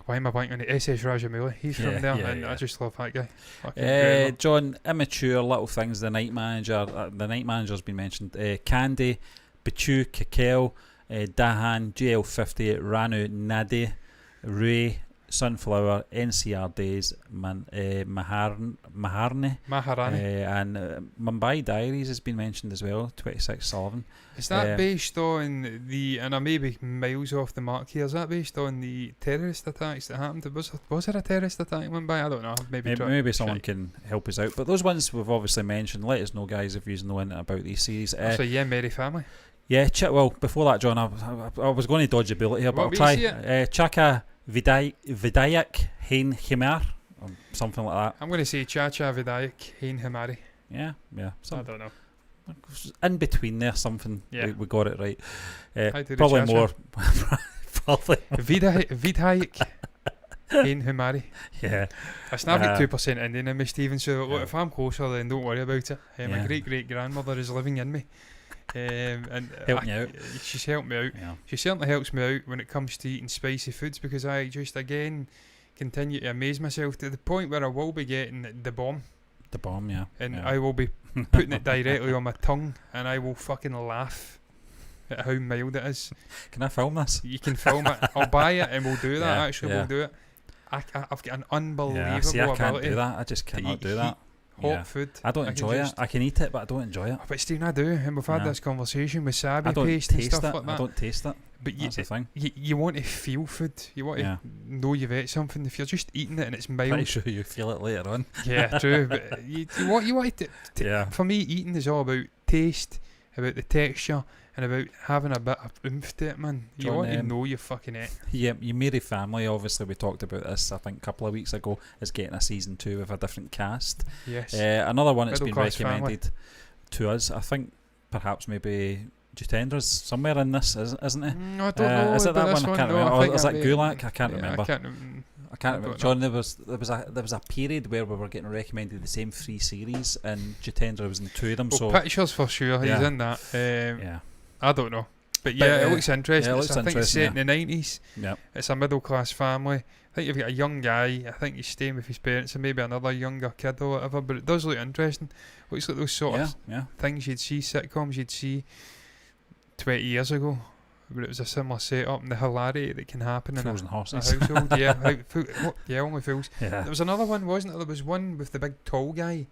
S1: Why am I blanking on it? S.S. Rajamouli. He's from there, and I just love that guy.
S2: John, immature little things. The Night Manager. The Night Manager's been mentioned. Candy, Bichu, Kakel, Dahan, GL50, Ranu, Nadi, Ray, Sunflower, NCR Days, Maharani, and Mumbai Diaries has been mentioned as well. 26 Sullivan.
S1: Is that based on the? And I may be miles off the mark here. Is that based on the terrorist attacks that happened? Was there a terrorist attack in Mumbai? I don't know.
S2: Maybe someone can help us out. But those ones we've obviously mentioned. Let us know, guys, if you know anything about these series.
S1: So Merry Family.
S2: Yeah. Well, before that, John, I was going to dodge a bullet here, but I'll try. Chaka Vidayak Hain Himar, or something like that.
S1: I'm going to say Chacha Vidayak Hain Himari.
S2: Yeah.
S1: I don't know.
S2: In between there, something.
S1: Yeah.
S2: We got it right.
S1: Probably
S2: more. Probably.
S1: Vidayak Hain Himari.
S2: Yeah.
S1: I snapped 2% Indian in me, Stephen, so if I'm closer, then don't worry about it. My great-great-grandmother is living in me. And
S2: help me out.
S1: She's helped me out.
S2: Yeah.
S1: She certainly helps me out when it comes to eating spicy foods, because I just again continue to amaze myself to the point where I will be getting the bomb.
S2: The bomb, yeah.
S1: And I will be putting it directly on my tongue, and I will fucking laugh at how mild it is.
S2: Can I film this?
S1: You can film it. I'll buy it and we'll do that. We'll do it. I've got an unbelievable ability.
S2: I can't do that. I just cannot do that.
S1: Hot food.
S2: I don't enjoy it. I can eat it, but I don't enjoy it.
S1: But Stephen, I do, and we've had this conversation with Sabi
S2: paste
S1: and stuff like that.
S2: I don't taste it.
S1: But
S2: that's the thing.
S1: You want to feel food. You want to know you've ate something. If you're just eating it and it's mild,
S2: pretty sure you feel it later on.
S1: Yeah, true. But you want it. For me, eating is all about taste, about the texture, and about having a bit of oomph to it, man. You want to know you fucking ate.
S2: Yeah, You Merry Family, obviously we talked about this, I think a couple of weeks ago, is getting a season 2 with a different cast.
S1: Yes.
S2: Another one that's been recommended
S1: family.
S2: to us, I think perhaps maybe Jitendra's somewhere in this, isn't he?
S1: I don't know.
S2: Is it that one? I can't remember. Or is that Gulak? I can't remember.
S1: I
S2: can't remember. John, there was a period where we were getting recommended the same 3 series, and Jitendra was in 2 of them.
S1: Well, pictures for sure. He's in that. I don't know, but it looks interesting. I think it's set in the 90s.
S2: Yeah,
S1: it's a middle class family. I think you've got a young guy. I think he's staying with his parents and maybe another younger kid or whatever. But it does look interesting. Looks like those sort of things you'd see, sitcoms you'd see 20 years ago, but it was a similar setup and the hilarity that can happen in a household. Only fools. There was another one, wasn't there? There was one with the big tall guy,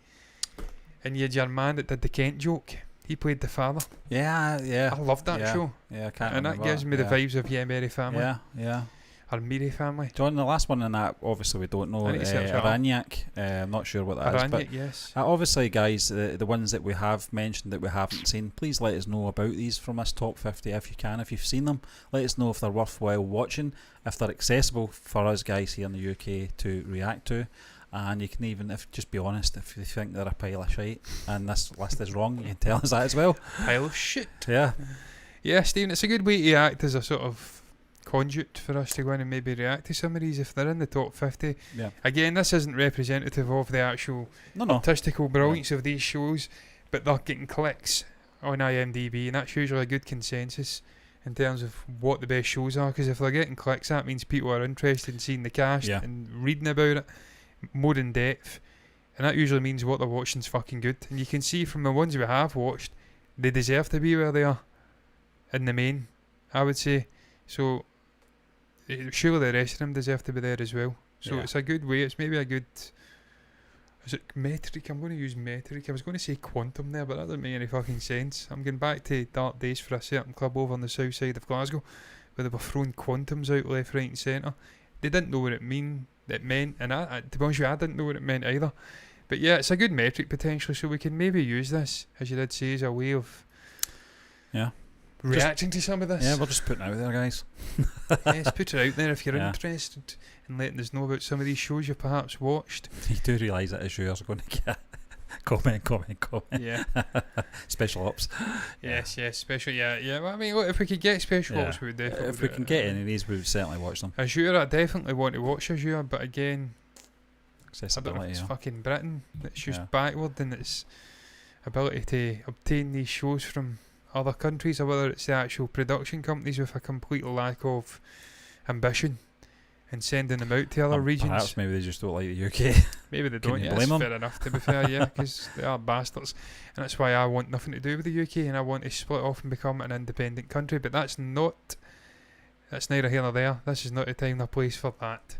S1: and you had your man that did the Kent joke. He played the father. I loved that show.
S2: Yeah, I can't
S1: and
S2: remember.
S1: That gives me the vibes of Merry Family.
S2: Yeah.
S1: Or Merry Family.
S2: John, the last one in that, obviously we don't know. Aranyak. I'm not sure what that is. But
S1: yes.
S2: Obviously, guys, the ones that we have mentioned that we haven't seen, please let us know about these from this top 50 if you can. If you've seen them, let us know if they're worthwhile watching, if they're accessible for us guys here in the UK to react to. And you can even, just be honest, if you think they're a pile of shite and this list is wrong, you can tell us that as well.
S1: Pile of shit.
S2: Yeah,
S1: Stephen, it's a good way to act as a sort of conduit for us to go in and maybe react to some of these if they're in the top 50. Again, this isn't representative of the actual artistical brilliance of these shows, but they're getting clicks on IMDB, and that's usually a good consensus in terms of what the best shows are, because if they're getting clicks, that means people are interested in seeing the cast and reading about it more in depth, and that usually means what they're watching's fucking good. And you can see from the ones we have watched, they deserve to be where they are in the main, I would say. So surely the rest of them deserve to be there as well. So it's a good way. It's maybe a good, is it metric? I'm going to use metric. I was going to say quantum there, but that doesn't make any fucking sense. I'm going back to dark days for a certain club over on the south side of Glasgow where they were throwing quantums out left, right and centre. They didn't know what it meant, and I, to be honest with you, I didn't know what it meant either. But yeah, it's a good metric potentially, so we can maybe use this, as you did say, as a way of reacting to some of this.
S2: Yeah, we're just putting it out there, guys.
S1: Yes, put it out there if you're interested in letting us know about some of these shows you've perhaps watched.
S2: You do realise that as yours are going to get comment.
S1: Yeah.
S2: Special ops.
S1: Yes, special. Yeah. Well, I mean, look, if we could get special ops, we would definitely.
S2: If we can get any of these, we would certainly watch them.
S1: Azure, I definitely want to watch Azure, but again,
S2: accessibility.
S1: I don't know if it's fucking Britain that's just backward in its ability to obtain these shows from other countries, or whether it's the actual production companies with a complete lack of ambition and sending them out to other regions.
S2: Perhaps maybe they just don't like the UK.
S1: Maybe they don't. That's fair enough, to be fair, because they are bastards, and that's why I want nothing to do with the UK, and I want to split off and become an independent country. But that's neither here nor there. This is not the time nor place for that.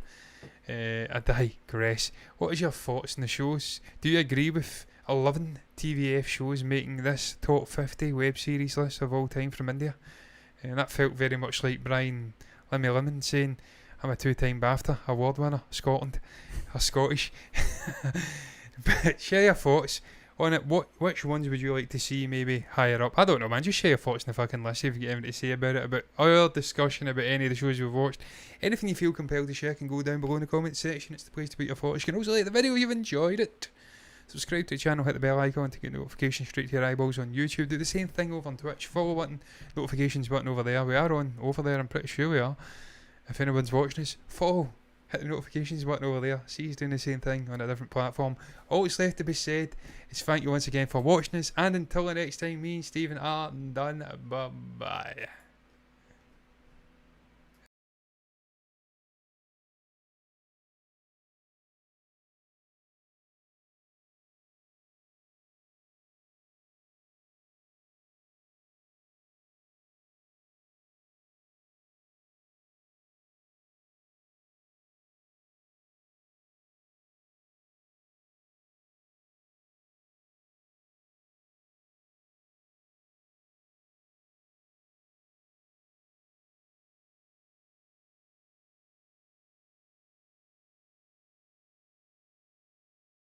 S1: I digress. What is your thoughts on the shows? Do you agree with 11 TVF shows making this top 50 web series list of all time from India? And that felt very much like Brian Lemon saying, I'm a 2-time BAFTA award winner, Scotland, or Scottish. But share your thoughts on it. Which ones would you like to see maybe higher up? I don't know, man. Just share your thoughts in the fucking list if you get anything to say about it, about our discussion about any of the shows we've watched. Anything you feel compelled to share can go down below in the comments section. It's the place to put your thoughts. You can also like the video if you've enjoyed it. Subscribe to the channel, hit the bell icon to get notifications straight to your eyeballs on YouTube. Do the same thing over on Twitch. Follow button, notifications button over there. We are on over there, I'm pretty sure we are. If anyone's watching us, follow, hit the notifications button over there. See he's doing the same thing on a different platform. All that's left to be said is thank you once again for watching us, and until the next time, me and Stephen are done. Bye bye.